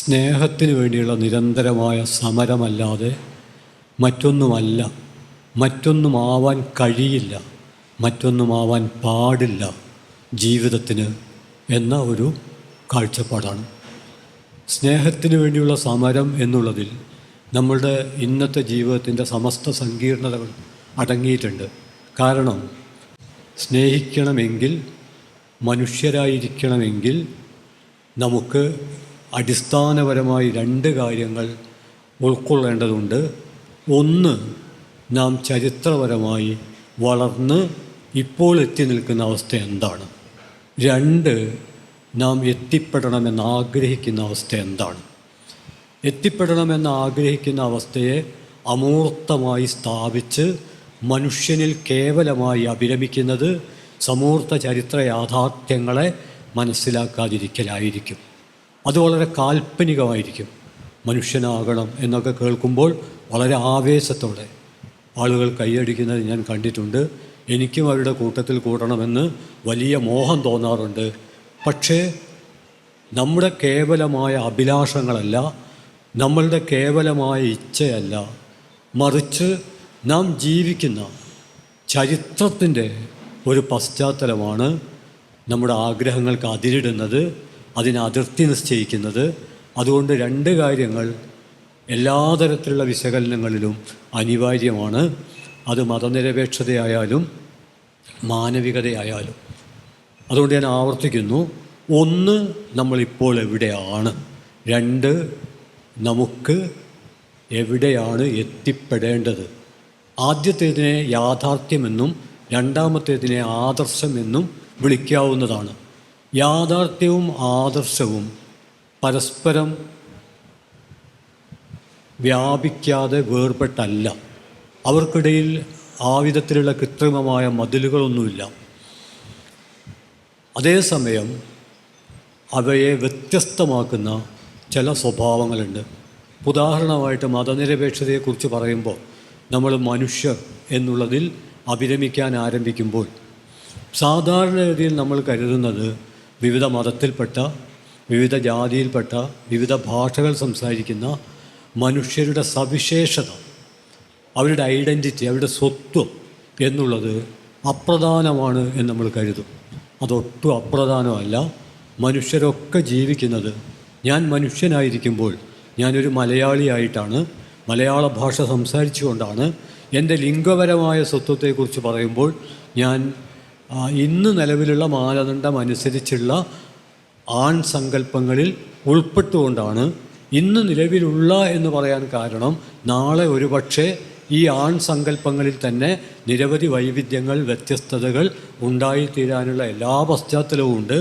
സ്നേഹത്തിന് വേണ്ടിയുള്ള നിരന്തരമായ സമരമല്ലാതെ മറ്റൊന്നുമല്ല, മറ്റൊന്നുമാവാൻ കഴിയില്ല, മറ്റൊന്നുമാവാൻ പാടില്ല ജീവിതത്തിന് എന്ന ഒരു കാഴ്ചപ്പാടാണ്. സ്നേഹത്തിന് വേണ്ടിയുള്ള സമരം എന്നുള്ളതിൽ നമ്മളുടെ ഇന്നത്തെ ജീവിതത്തിൻ്റെ സമസ്ത സങ്കീർണതകൾ അടങ്ങിയിട്ടുണ്ട്. കാരണം സ്നേഹിക്കണമെങ്കിൽ, മനുഷ്യരായിരിക്കണമെങ്കിൽ നമുക്ക് അടിസ്ഥാനപരമായി രണ്ട് കാര്യങ്ങൾ ഉൾക്കൊള്ളേണ്ടതുണ്ട്. ഒന്ന്, നാം ചരിത്രപരമായി വളർന്ന് ഇപ്പോൾ എത്തി നിൽക്കുന്ന അവസ്ഥ എന്താണ്. രണ്ട്, നാം എത്തിപ്പെടണമെന്ന് ആഗ്രഹിക്കുന്ന അവസ്ഥ എന്താണ്. എത്തിപ്പെടണമെന്ന് ആഗ്രഹിക്കുന്ന അവസ്ഥയെ അമൂർത്തമായി സ്ഥാപിച്ച് മനുഷ്യനിൽ കേവലമായി അഭിരമിക്കുന്നത് സമൂർത്ത ചരിത്ര യാഥാർത്ഥ്യങ്ങളെ മനസ്സിലാക്കാതിരിക്കലായിരിക്കും. അത് വളരെ കാൽപ്പനികമായിരിക്കും. മനുഷ്യനാകണം എന്നൊക്കെ കേൾക്കുമ്പോൾ വളരെ ആവേശത്തോടെ ആളുകൾ കൈയടിക്കുന്നത് ഞാൻ കണ്ടിട്ടുണ്ട്. എനിക്കും അവരുടെ കൂട്ടത്തിൽ കൂടണമെന്ന് വലിയ മോഹം തോന്നാറുണ്ട്. പക്ഷേ നമ്മുടെ കേവലമായ അഭിലാഷങ്ങളല്ല, നമ്മളുടെ കേവലമായ ഇച്ഛയല്ല, മറിച്ച് നാം ജീവിക്കുന്ന ചരിത്രത്തിൻ്റെ ഒരു പശ്ചാത്തലമാണ് നമ്മുടെ ആഗ്രഹങ്ങൾക്ക് അതിരിടുന്നത്, അതിന് അതിർത്തി നിശ്ചയിക്കുന്നത്. അതുകൊണ്ട് രണ്ട് കാര്യങ്ങൾ എല്ലാ തരത്തിലുള്ള വിശകലനങ്ങളിലും അനിവാര്യമാണ്. അത് മതനിരപേക്ഷതയായാലും മാനവികതയായാലും. അതുകൊണ്ട് ഞാൻ ആവർത്തിക്കുന്നു, ഒന്ന്, നമ്മളിപ്പോൾ എവിടെയാണ്. രണ്ട്, നമുക്ക് എവിടെയാണ് എത്തിപ്പെടേണ്ടത്. ആദ്യത്തേതിനെ യാഥാർത്ഥ്യമെന്നും രണ്ടാമത്തേതിനെ ആദർശമെന്നും വിളിക്കാവുന്നതാണ്. യാഥാർത്ഥ്യവും ആദർശവും പരസ്പരം വ്യാപിക്കാതെ വേർപെട്ടല്ല. അവർക്കിടയിൽ ആ വിധത്തിലുള്ള കൃത്രിമമായ മതിലുകളൊന്നുമില്ല. അതേസമയം അവയെ വ്യത്യസ്തമാക്കുന്ന ചില സ്വഭാവങ്ങളുണ്ട്. ഉദാഹരണമായിട്ട് മതനിരപേക്ഷതയെക്കുറിച്ച് പറയുമ്പോൾ നമ്മൾ മനുഷ്യർ എന്നുള്ളതിൽ അഭിരമിക്കാൻ ആരംഭിക്കുമ്പോൾ സാധാരണഗതിയിൽ നമ്മൾ കരുതുന്നത് വിവിധ മതത്തിൽപ്പെട്ട, വിവിധ ജാതിയിൽപ്പെട്ട, വിവിധ ഭാഷകൾ സംസാരിക്കുന്ന മനുഷ്യരുടെ സവിശേഷത, അവരുടെ ഐഡൻറ്റിറ്റി, അവരുടെ സ്വത്വം എന്നുള്ളത് അപ്രധാനമാണ് എന്ന് നമ്മൾ കരുതും. അതൊട്ടും അപ്രധാനമല്ല. മനുഷ്യരൊക്കെ ജീവിക്കുന്നത്, ഞാൻ മനുഷ്യനായിരിക്കുമ്പോൾ ഞാനൊരു മലയാളിയായിട്ടാണ്, മലയാള ഭാഷ സംസാരിച്ചുകൊണ്ടാണ്. എൻ്റെ ലിംഗപരമായ സ്വത്വത്തെക്കുറിച്ച് പറയുമ്പോൾ ഞാൻ ഇന്ന് നിലവിലുള്ള മാനദണ്ഡം അനുസരിച്ചുള്ള ആൺ സങ്കല്പങ്ങളിൽ ഉൾപ്പെട്ടുകൊണ്ടാണ്. ഇന്ന് നിലവിലുള്ള എന്ന് പറയാൻ കാരണം നാളെ ഒരുപക്ഷെ ഈ ആൺ സങ്കല്പങ്ങളിൽ തന്നെ നിരവധി വൈവിധ്യങ്ങൾ, വ്യത്യസ്തതകൾ ഉണ്ടായിത്തീരാനുള്ള എല്ലാ പശ്ചാത്തലവും ഉണ്ട്.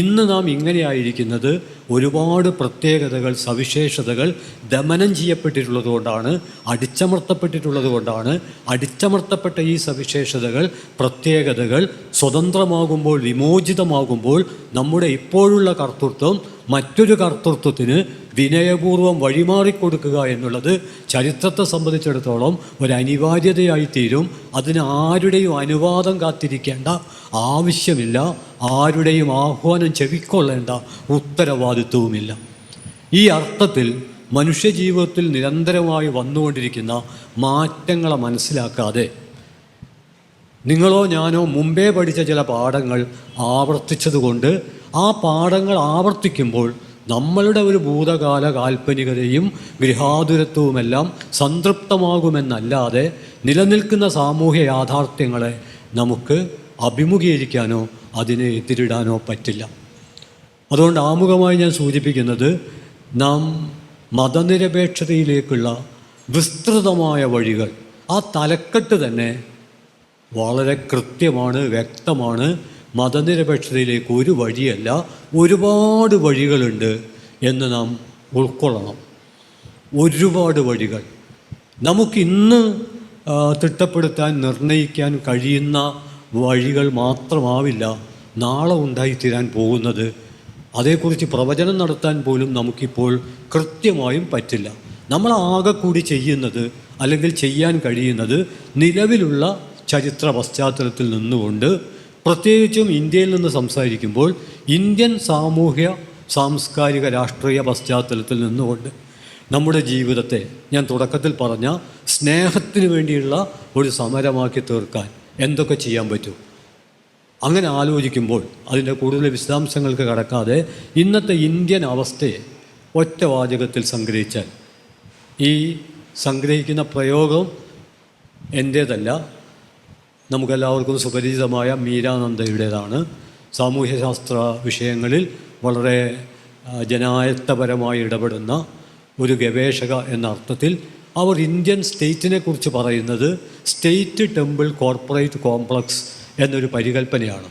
ഇന്ന് നാം ഇങ്ങനെയായിരിക്കുന്നത് ഒരുപാട് പ്രത്യേകതകൾ, സവിശേഷതകൾ ദമനം ചെയ്യപ്പെട്ടിട്ടുള്ളത് കൊണ്ടാണ്, അടിച്ചമർത്തപ്പെട്ടിട്ടുള്ളത് കൊണ്ടാണ്. അടിച്ചമർത്തപ്പെട്ട ഈ സവിശേഷതകൾ, പ്രത്യേകതകൾ സ്വതന്ത്രമാകുമ്പോൾ, വിമോചിതമാകുമ്പോൾ നമ്മുടെ ഇപ്പോഴുള്ള കർത്തൃത്വം മറ്റൊരു കർത്തൃത്വത്തിന് വിനയപൂർവ്വം വഴിമാറിക്കൊടുക്കുക എന്നുള്ളത് ചരിത്രത്തെ സംബന്ധിച്ചിടത്തോളം ഒരു അനിവാര്യതയായിത്തീരും. അതിന് ആരുടെയും അനുവാദം കാത്തിരിക്കേണ്ട ആവശ്യമില്ല, ആരുടെയും ആഹ്വാനം ചെവിക്കൊള്ളേണ്ട ഉത്തരവാദിത്വവുമില്ല. ഈ അർത്ഥത്തിൽ മനുഷ്യജീവിതത്തിൽ നിരന്തരമായി വന്നുകൊണ്ടിരിക്കുന്ന മാറ്റങ്ങളെ മനസ്സിലാക്കാതെ നിങ്ങളോ ഞാനോ മുമ്പേ പഠിച്ച ചില പാഠങ്ങൾ ആവർത്തിച്ചതുകൊണ്ട് ആ പാഠങ്ങൾ ആവർത്തിക്കുമ്പോൾ നമ്മളുടെ ഒരു ഭൂതകാല കാൽപ്പനികതയും ഗൃഹാതുരത്വവുമെല്ലാം സംതൃപ്തമാകുമെന്നല്ലാതെ നിലനിൽക്കുന്ന സാമൂഹ്യ യാഥാർത്ഥ്യങ്ങളെ നമുക്ക് അഭിമുഖീകരിക്കാനോ അതിനെ എതിരിടാനോ പറ്റില്ല. അതുകൊണ്ട് ആമുഖമായി ഞാൻ സൂചിപ്പിക്കുന്നത്, നാം മതനിരപേക്ഷതയിലേക്കുള്ള വിസ്തൃതമായ വഴികൾ, ആ തലക്കെട്ട് തന്നെ വളരെ കൃത്യമാണ്, വ്യക്തമാണ്. മതനിരപേക്ഷതയിലേക്ക് ഒരു വഴിയല്ല, ഒരുപാട് വഴികളുണ്ട് എന്ന് നാം ഉൾക്കൊള്ളണം. ഒരുപാട് വഴികൾ നമുക്കിന്ന് തിട്ടപ്പെടുത്താൻ, നിർണയിക്കാൻ കഴിയുന്ന വഴികൾ മാത്രമാവില്ല നാളെ ഉണ്ടായിത്തീരാൻ പോകുന്നത്. അതേക്കുറിച്ച് പ്രവചനം നടത്താൻ പോലും നമുക്കിപ്പോൾ കൃത്യമായും പറ്റില്ല. നമ്മളാകെ കൂടി ചെയ്യുന്നത്, അല്ലെങ്കിൽ ചെയ്യാൻ കഴിയുന്നത്, നിലവിലുള്ള ചരിത്ര പശ്ചാത്തലത്തിൽ നിന്നുകൊണ്ട്, പ്രത്യേകിച്ചും ഇന്ത്യയിൽ നിന്ന് സംസാരിക്കുമ്പോൾ ഇന്ത്യൻ സാമൂഹ്യ സാംസ്കാരിക രാഷ്ട്രീയ പശ്ചാത്തലത്തിൽ നിന്നുകൊണ്ട് നമ്മുടെ ജീവിതത്തെ ഞാൻ തുടക്കത്തിൽ പറഞ്ഞ സ്നേഹത്തിന് വേണ്ടിയുള്ള ഒരു സമരമാക്കി തീർക്കാൻ എന്തൊക്കെ ചെയ്യാൻ പറ്റും? അങ്ങനെ ആലോചിക്കുമ്പോൾ അതിൻ്റെ കൂടുതൽ വിശദാംശങ്ങൾക്ക് കടക്കാതെ ഇന്നത്തെ ഇന്ത്യൻ അവസ്ഥയെ ഒറ്റ വാചകത്തിൽ സംഗ്രഹിച്ചാൽ, ഈ സംഗ്രഹിക്കുന്ന പ്രയോഗം എൻ്റേതല്ല, നമുക്കെല്ലാവർക്കും സുപരിചിതമായ മീരാനന്ദയുടേതാണ്. സാമൂഹ്യശാസ്ത്ര വിഷയങ്ങളിൽ വളരെ ജനായത്തപരമായി ഇടപെടുന്ന ഒരു ഗവേഷക എന്ന അർത്ഥത്തിൽ അവർ ഇന്ത്യൻ സ്റ്റേറ്റിനെ കുറിച്ച് പറയുന്നത് സ്റ്റേറ്റ് ടെമ്പിൾ കോർപ്പറേറ്റ് കോംപ്ലക്സ് എന്നൊരു പരികല്പനയാണ്.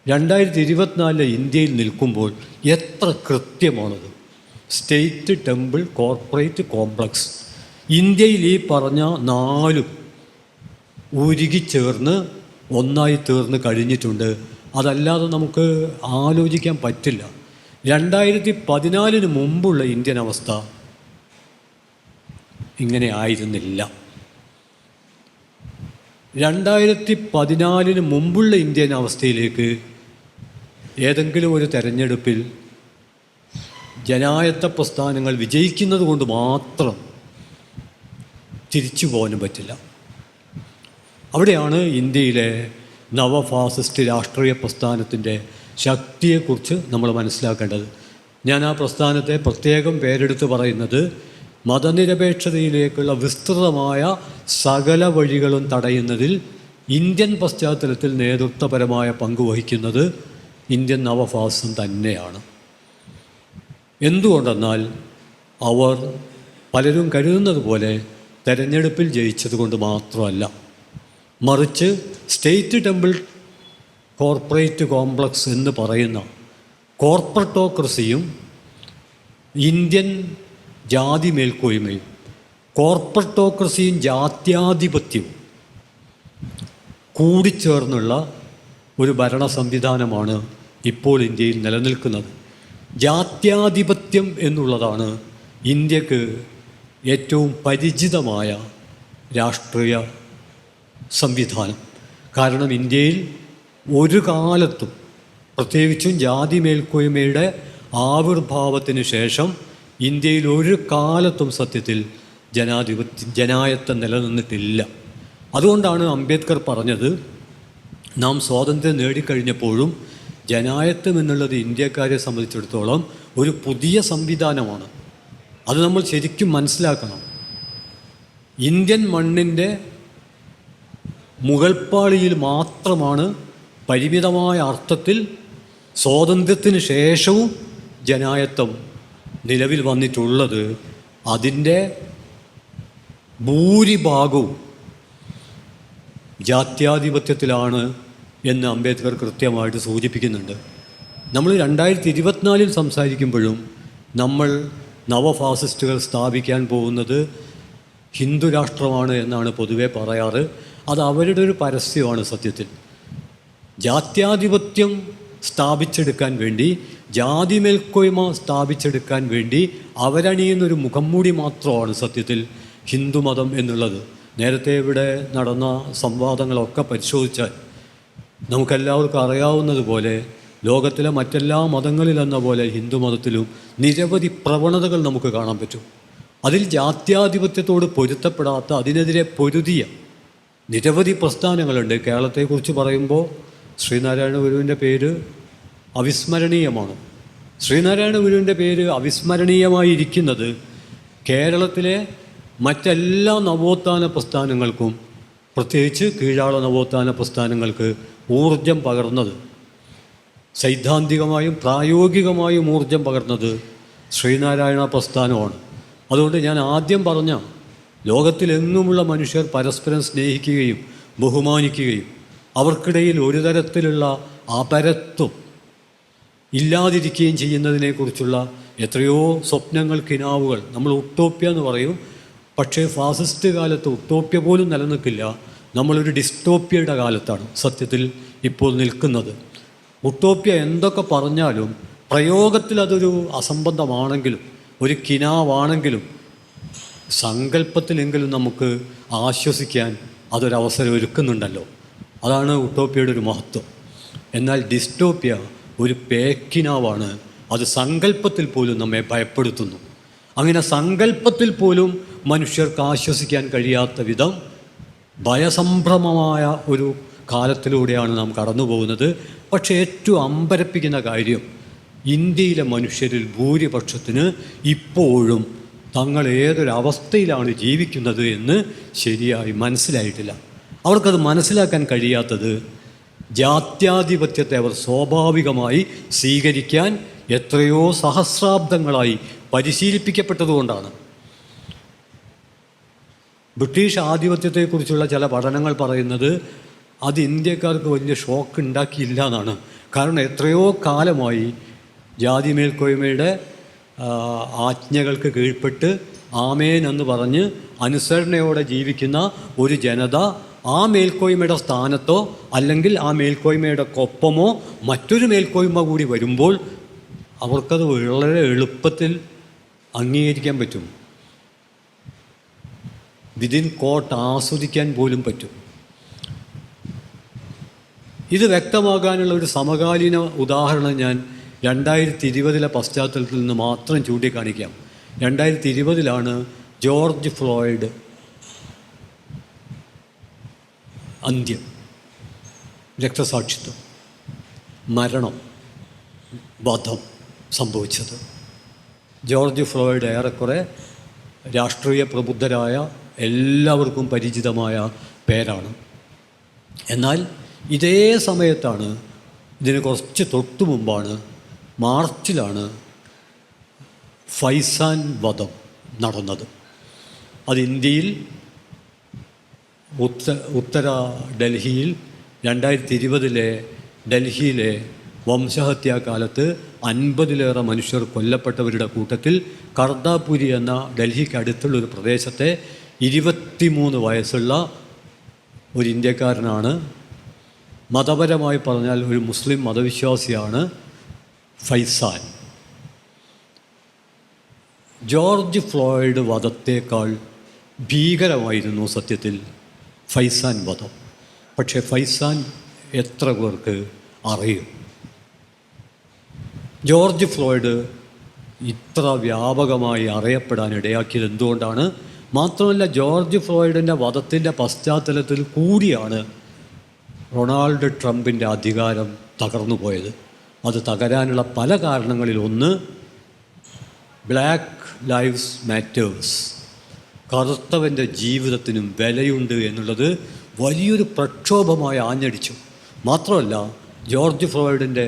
2024 ഇന്ത്യയിൽ നിൽക്കുമ്പോൾ എത്ര കൃത്യമാണത്! State temple corporate complex. ഇന്ത്യയിൽ ഈ പറഞ്ഞ 4 ഉരുകിച്ചേർന്ന് ഒന്നായി തീർന്ന് കഴിഞ്ഞിട്ടുണ്ട്. അതല്ലാതെ നമുക്ക് ആലോചിക്കാൻ പറ്റില്ല. 2014 മുമ്പുള്ള ഇന്ത്യൻ അവസ്ഥ ഇങ്ങനെ ആയിരുന്നില്ല. 2014 മുമ്പുള്ള ഇന്ത്യൻ അവസ്ഥയിലേക്ക് ഏതെങ്കിലും ഒരു തെരഞ്ഞെടുപ്പിൽ ജനായത്ത പ്രസ്ഥാനങ്ങൾ വിജയിക്കുന്നത് കൊണ്ട് മാത്രം തിരിച്ചു പോകാനും പറ്റില്ല. അവിടെയാണ് ഇന്ത്യയിലെ നവഫാസിസ്റ്റ് രാഷ്ട്രീയ പ്രസ്ഥാനത്തിൻ്റെ ശക്തിയെക്കുറിച്ച് നമ്മൾ മനസ്സിലാക്കേണ്ടത്. ഞാൻ ആ പ്രസ്ഥാനത്തെ പ്രത്യേകം പേരെടുത്ത് പറയുന്നത് മതനിരപേക്ഷതയിലേക്കുള്ള വിസ്തൃതമായ സകല വഴികളും തടയുന്നതിൽ ഇന്ത്യൻ പശ്ചാത്തലത്തിൽ നേതൃത്വപരമായ പങ്കുവഹിക്കുന്നത് ഇന്ത്യൻ നവഫാസിസം തന്നെയാണ്. എന്തുകൊണ്ടെന്നാൽ അവർ പലരും കരുതുന്നത് പോലെ തെരഞ്ഞെടുപ്പിൽ ജയിച്ചതുകൊണ്ട് മാത്രമല്ല, മറിച്ച് സ്റ്റേറ്റ് ടെമ്പിൾ കോർപ്പറേറ്റ് കോംപ്ലക്സ് എന്ന് പറയുന്ന കോർപ്പറേറ്റോക്രസിയും ഇന്ത്യൻ ജാതി മേൽക്കോയ്മയും, കോർപ്പറേറ്റോക്രസിയും ജാത്യാധിപത്യവും കൂടിച്ചേർന്നുള്ള ഒരു ഭരണ സംവിധാനമാണ് ഇപ്പോൾ ഇന്ത്യയിൽ നിലനിൽക്കുന്നത്. ജാത്യാധിപത്യം എന്നുള്ളതാണ് ഇന്ത്യക്ക് ഏറ്റവും പരിചിതമായ രാഷ്ട്രീയ സംവിധാനം. കാരണം ഇന്ത്യയിൽ ഒരു കാലത്തും, പ്രത്യേകിച്ചും ജാതി മേൽക്കോയ്മയുടെ ആവിർഭാവത്തിന് ശേഷം ഇന്ത്യയിൽ ഒരു കാലത്തും സത്യത്തിൽ ജനായത്തം നിലനിന്നിട്ടില്ല. അതുകൊണ്ടാണ് അംബേദ്കർ പറഞ്ഞത്, നാം സ്വാതന്ത്ര്യം നേടിക്കഴിഞ്ഞപ്പോഴും ജനായത്തം എന്നുള്ളത് ഇന്ത്യക്കാരെ സംബന്ധിച്ചിടത്തോളം ഒരു പുതിയ സംവിധാനമാണ്. അത് നമ്മൾ ശരിക്കും മനസ്സിലാക്കണം. ഇന്ത്യൻ മണ്ണിൻ്റെ മുകൾപ്പാളിയിൽ മാത്രമാണ് പരിമിതമായ അർത്ഥത്തിൽ സ്വാതന്ത്ര്യത്തിന് ശേഷവും ജനായത്തം നിലവിൽ വന്നിട്ടുള്ളത്. അതിൻ്റെ ഭൂരിഭാഗവും ജാത്യാധിപത്യത്തിലാണ് എന്ന് അംബേദ്കർ കൃത്യമായിട്ട് സൂചിപ്പിക്കുന്നുണ്ട്. നമ്മൾ 2024 സംസാരിക്കുമ്പോഴും നമ്മൾ നവഫാസിസ്റ്റുകൾ സ്ഥാപിക്കാൻ പോകുന്നത് ഹിന്ദു രാഷ്ട്രമാണ് എന്നാണ് പൊതുവെ പറയാറ്. അത് അവരുടെ ഒരു പരസ്യമാണ്. സത്യത്തിൽ ജാത്യാധിപത്യം സ്ഥാപിച്ചെടുക്കാൻ വേണ്ടി, ജാതി മേൽക്കോയ്മ സ്ഥാപിച്ചെടുക്കാൻ വേണ്ടി അവരണിയുന്നൊരു മുഖംമൂടി മാത്രമാണ് സത്യത്തിൽ ഹിന്ദുമതം എന്നുള്ളത്. നേരത്തെ ഇവിടെ നടന്ന സംവാദങ്ങളൊക്കെ പരിശോധിച്ചാൽ നമുക്കെല്ലാവർക്കും അറിയാവുന്നതുപോലെ ലോകത്തിലെ മറ്റെല്ലാ മതങ്ങളിലെന്ന പോലെ ഹിന്ദുമതത്തിലും നിരവധി പ്രവണതകൾ നമുക്ക് കാണാൻ പറ്റും. അതിൽ ജാത്യാധിപത്യത്തോട് പൊരുത്തപ്പെടാത്ത, അതിനെതിരെ പൊരുതിയ നിരവധി പ്രസ്ഥാനങ്ങളുണ്ട്. കേരളത്തെക്കുറിച്ച് പറയുമ്പോൾ ശ്രീനാരായണ ഗുരുവിൻ്റെ പേര് അവിസ്മരണീയമാണ്. ശ്രീനാരായണ ഗുരുവിൻ്റെ പേര് അവിസ്മരണീയമായിരിക്കുന്നത് കേരളത്തിലെ മറ്റെല്ലാ നവോത്ഥാന പ്രസ്ഥാനങ്ങൾക്കും, പ്രത്യേകിച്ച് കീഴാള നവോത്ഥാന പ്രസ്ഥാനങ്ങൾക്ക് ഊർജം പകർന്നത്, സൈദ്ധാന്തികമായും പ്രായോഗികമായും ഊർജം പകർന്നത് ശ്രീനാരായണ പ്രസ്ഥാനമാണ്. അതുകൊണ്ട് ഞാൻ ആദ്യം പറഞ്ഞ ലോകത്തിലെങ്ങുമുള്ള മനുഷ്യർ പരസ്പരം സ്നേഹിക്കുകയും ബഹുമാനിക്കുകയും അവർക്കിടയിൽ ഒരു തരത്തിലുള്ള അപരത്വം ഇല്ലാതിരിക്കുകയും ചെയ്യുന്നതിനെക്കുറിച്ചുള്ള എത്രയോ സ്വപ്നങ്ങൾ, കിനാവുകൾ നമ്മൾ ഉട്ടോപ്യ എന്ന് പറയും. പക്ഷേ ഫാസിസ്റ്റ് കാലത്ത് ഉട്ടോപ്യ പോലും നിലനിൽക്കില്ല. നമ്മളൊരു ഡിസ്റ്റോപ്യയുടെ കാലത്താണ് സത്യത്തിൽ ഇപ്പോൾ നിൽക്കുന്നത്. ഉട്ടോപ്യ എന്തൊക്കെ പറഞ്ഞാലും പ്രയോഗത്തിൽ അതൊരു അസംബന്ധമാണെങ്കിലും, ഒരു കിനാവാണെങ്കിലും, സങ്കല്പത്തിലെങ്കിലും നമുക്ക് ആശ്വസിക്കാൻ അതൊരവസരം ഒരുക്കുന്നുണ്ടല്ലോ. അതാണ് ഉട്ടോപ്യയുടെ ഒരു മഹത്വം. എന്നാൽ ഡിസ്റ്റോപ്യ ഒരു പേക്കിനാവാണ്, അത് സങ്കല്പത്തിൽ പോലും നമ്മെ ഭയപ്പെടുത്തുന്നു. അങ്ങനെ സങ്കല്പത്തിൽ പോലും മനുഷ്യർക്ക് ആശ്വസിക്കാൻ കഴിയാത്ത വിധം ഭയസംഭ്രമമായ ഒരു കാലത്തിലൂടെയാണ് നാം കടന്നു പോകുന്നത്. പക്ഷേ ഏറ്റവും അമ്പരപ്പിക്കുന്ന കാര്യം, ഇന്ത്യയിലെ മനുഷ്യരിൽ ഭൂരിപക്ഷത്തിന് ഇപ്പോഴും തങ്ങൾ ഏതൊരവസ്ഥയിലാണ് ജീവിക്കുന്നത് എന്ന് ശരിയായി മനസ്സിലായിട്ടില്ല. അവർക്കത് മനസ്സിലാക്കാൻ കഴിയാത്തത് ജാത്യാധിപത്യത്തെ അവർ സ്വാഭാവികമായി സ്വീകരിക്കാൻ എത്രയോ സഹസ്രാബ്ദങ്ങളായി പരിശീലിപ്പിക്കപ്പെട്ടതുകൊണ്ടാണ്. ബ്രിട്ടീഷ് ആധിപത്യത്തെക്കുറിച്ചുള്ള ചില പഠനങ്ങൾ പറയുന്നത് അത് ഇന്ത്യക്കാർക്ക് വലിയ ഷോക്ക് ഉണ്ടാക്കിയില്ല എന്നാണ്. കാരണം എത്രയോ കാലമായി ജാതി മേൽക്കോയ്മയുടെ ആജ്ഞകൾക്ക് കീഴ്പ്പെട്ട് ആമേൻ എന്ന് പറഞ്ഞ് അനുസരണയോടെ ജീവിക്കുന്ന ഒരു ജനത ആ മേൽക്കോയ്മയുടെ സ്ഥാനത്തോ അല്ലെങ്കിൽ ആ മേൽക്കോയ്മയുടെ ഒപ്പമോ മറ്റൊരു മേൽക്കോയ്മ കൂടി വരുമ്പോൾ അവർക്കത് വളരെ എളുപ്പത്തിൽ അംഗീകരിക്കാൻ പറ്റും. വിതിൻ കോട്ട് ആസ്വദിക്കാൻ പോലും പറ്റും. ഇത് വ്യക്തമാകാനുള്ള ഒരു സമകാലീന ഉദാഹരണം ഞാൻ 2020 പശ്ചാത്തലത്തിൽ നിന്ന് മാത്രം ചൂണ്ടിക്കാണിക്കാം. 2020 ജോർജ് ഫ്ലോയ്ഡ് അന്ത്യം, രക്തസാക്ഷിത്വം, മരണം, വധം സംഭവിച്ചത്. ജോർജ് ഫ്ലോയ്ഡ് ഏറെക്കുറെ രാഷ്ട്രീയ പ്രബുദ്ധരായ എല്ലാവർക്കും പരിചിതമായ പേരാണ്. എന്നാൽ ഇതേ സമയത്താണ്, ഇതിന് കുറച്ച് തൊട്ടു മുമ്പാണ്, മാർച്ചിലാണ് ഫൈസാൻ വധം നടന്നത്. അത് ഇന്ത്യയിൽ ഉത്തര ഡൽഹിയിൽ 2020 ഡൽഹിയിലെ വംശഹത്യാകാലത്ത് 50-ലേറെ മനുഷ്യർ കൊല്ലപ്പെട്ടവരുടെ കൂട്ടത്തിൽ കർദാപുരി എന്ന ഡൽഹിക്ക് അടുത്തുള്ളൊരു പ്രദേശത്തെ 23 വയസ്സുള്ള ഒരു ഇന്ത്യക്കാരനാണ്. മതപരമായി പറഞ്ഞാൽ ഒരു മുസ്ലിം മതവിശ്വാസിയാണ് ഫൈസാൻ. ജോർജ് ഫ്ലോയ്ഡ് വധത്തേക്കാൾ ഭീകരമായിരുന്നു സത്യത്തിൽ ഫൈസാൻ വധം. പക്ഷേ ഫൈസാൻ എത്ര പേർക്ക് അറിയും? ജോർജ് ഫ്ലോയ്ഡ് ഇത്ര വ്യാപകമായി അറിയപ്പെടാൻ ഇടയാക്കിയത് എന്തുകൊണ്ടാണ്? മാത്രമല്ല, ജോർജ് ഫ്ലോയ്ഡിൻ്റെ വധത്തിൻ്റെ പശ്ചാത്തലത്തിൽ കൂടിയാണ് ഡൊണാൾഡ് ട്രംപിൻ്റെ അധികാരം തകർന്നു പോയത്. അത് തകരാനുള്ള പല കാരണങ്ങളിൽ ഒന്ന്, ബ്ലാക്ക് ലൈവ്സ് മാറ്റേഴ്സ്, കറുത്തവൻ്റെ ജീവിതത്തിനും വിലയുണ്ട് എന്നുള്ളത് വലിയൊരു പ്രക്ഷോഭമായി ആഞ്ഞടിച്ചു. മാത്രമല്ല, ജോർജ് ഫ്ലോയ്ഡിൻ്റെ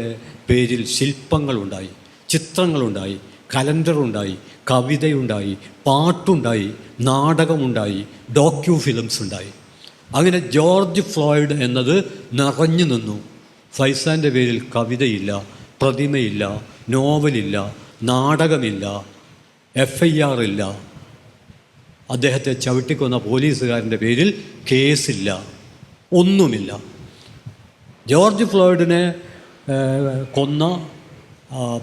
പേരിൽ ശില്പങ്ങളുണ്ടായി, ചിത്രങ്ങളുണ്ടായി, കലണ്ടറുണ്ടായി, കവിതയുണ്ടായി, പാട്ടുണ്ടായി, നാടകമുണ്ടായി, ഡോക്യു ഫിലിംസ് ഉണ്ടായി. അങ്ങനെ ജോർജ് ഫ്ലോയ്ഡ് എന്നത് നിറഞ്ഞു നിന്നു. ഫൈസാൻ്റെ പേരിൽ കവിതയില്ല, പ്രതിമയില്ല, നോവലില്ല, നാടകമില്ല, FIR ഇല്ല, അദ്ദേഹത്തെ ചവിട്ടിക്കൊന്ന പോലീസുകാരൻ്റെ പേരിൽ കേസില്ല, ഒന്നുമില്ല. ജോർജ് ഫ്ലോയ്ഡിനെ കൊന്ന